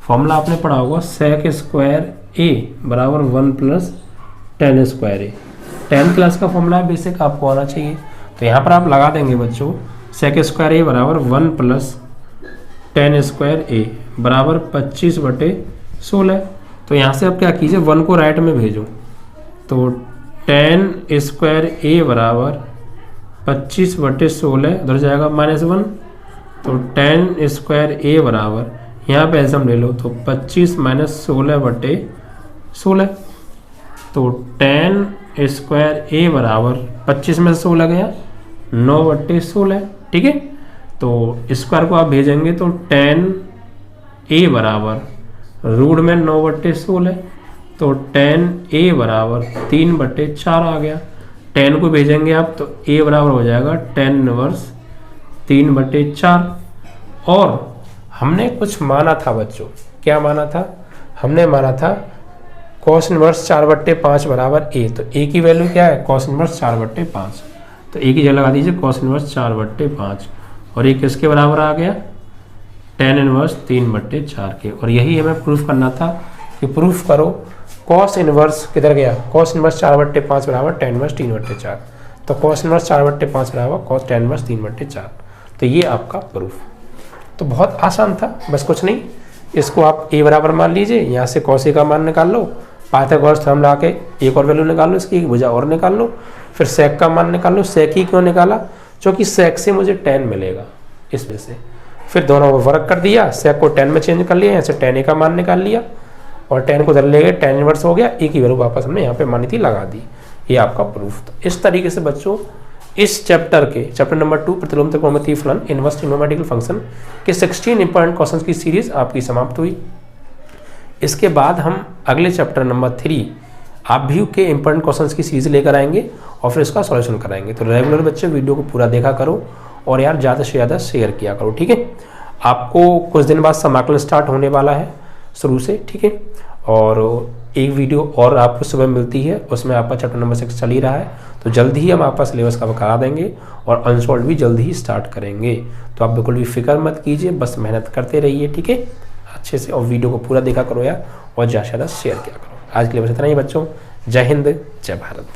फॉर्मूला आपने पढ़ा होगा सेक स्क्वायर ए बराबर 1 + 10 स्क्वायर ए। 10 क्लास का फॉर्मूला बेसिक आपको आना चाहिए। तो यहाँ पर आप लगा देंगे बच्चों सेक स्क्वायर ए बराबर 1 + 10 स्क्वायर ए बराबर 25/16। तो यहाँ से आप क्या कीजिए 1 को राइट में भेजो, तो 10 स्क्वायर ए बराबर 25/16, उधर जाएगा -1। तो 10 स्क्वायर ए बराबर यहाँ पे ऐसा हम ले लो तो 25 - 16/16। तो 10 स्क्वायर ए बराबर 25 में से 16 गया 9/16। ठीक है, तो स्क्वायर को आप भेजेंगे तो 10 ए बराबर रूट में 9/16। तो 10 ए बराबर 3/4 आ गया। 10 को भेजेंगे आप तो ए बराबर हो जाएगा 10 इनवर्स 3/4। और हमने कुछ माना था बच्चों, क्या माना था? हमने माना था कॉस इनवर्स 4/5 बराबर ए। तो ए की वैल्यू क्या है? Cos inverse 4/5। तो ए की जगह लगा दीजिए कॉस इनवर्स 4/5, और ये किसके बराबर आ गया 10 इनवर्स 3/4 के। और यही हमें प्रूफ करना था कि प्रूफ करो कॉस इनवर्स किधर गया, कॉस इनवर्स 4/5 बराबर 10 इनवर्स 3/4। तो कॉस इनवर्स 4/5 बराबर कॉस 10 इनवर्स 3/4। तो ये आपका प्रूफ। तो बहुत आसान था, बस कुछ नहीं, इसको आप ए बराबर मान लीजिए, यहाँ से कॉस ए का मान निकाल लो, पाइथागोरस थ्योरम ला के एक और वैल्यू निकाल लो, इसकी एक भुजा और निकाल लो, फिर सेक का मान निकाल लो। सेक ही क्यों निकाला? क्योंकि सेक से मुझे 10 मिलेगा, इस वजह से। फिर दोनों को वर्क कर दिया, सेक को 10 में चेंज कर लिया, यहाँ से 10 ए का मान निकाल लिया, और 10 को उधर ले गए 10 इनवर्स हो गया, ए की वैल्यू वापस हमने यहाँ पे मानी थी लगा दी। ये आपका प्रूफ। तो इस तरीके से बच्चों इस चैप्टर नंबर 2 प्रतिलोम त्रिकोणमितीय फलन इनवर्स ट्रिग्नोमेट्रिकल फंक्शन के 16 इंपॉर्टेंट क्वेश्चंस की सीरीज आपकी समाप्त हुई। इसके बाद हम अगले चैप्टर नंबर 3 आप भी के इंपॉर्टेंट क्वेश्चंस की सीरीज लेकर आएंगे और फिर इसका सॉल्यूशन कराएंगे। तो रेगुलर बच्चे वीडियो को पूरा देखा करो और यार ज़्यादा से ज़्यादा शेयर किया करो, ठीक है। आपको कुछ दिन बाद समाकलन स्टार्ट होने वाला है शुरू से, ठीक है। और एक वीडियो और आपको सुबह मिलती है, उसमें आपका चैप्टर नंबर 6 चल ही रहा है, तो जल्दी ही हम आपका सिलेबस कवर करा देंगे और अनसॉल्व भी जल्दी ही स्टार्ट करेंगे। तो आप बिल्कुल भी फिक्र मत कीजिए, बस मेहनत करते रहिए, ठीक है, अच्छे से, और वीडियो को पूरा देखा करो यार, और ज़्यादा से ज़्यादा शेयर किया करो। आज के लिए बस इतना ही बच्चों। जय हिंद, जय भारत।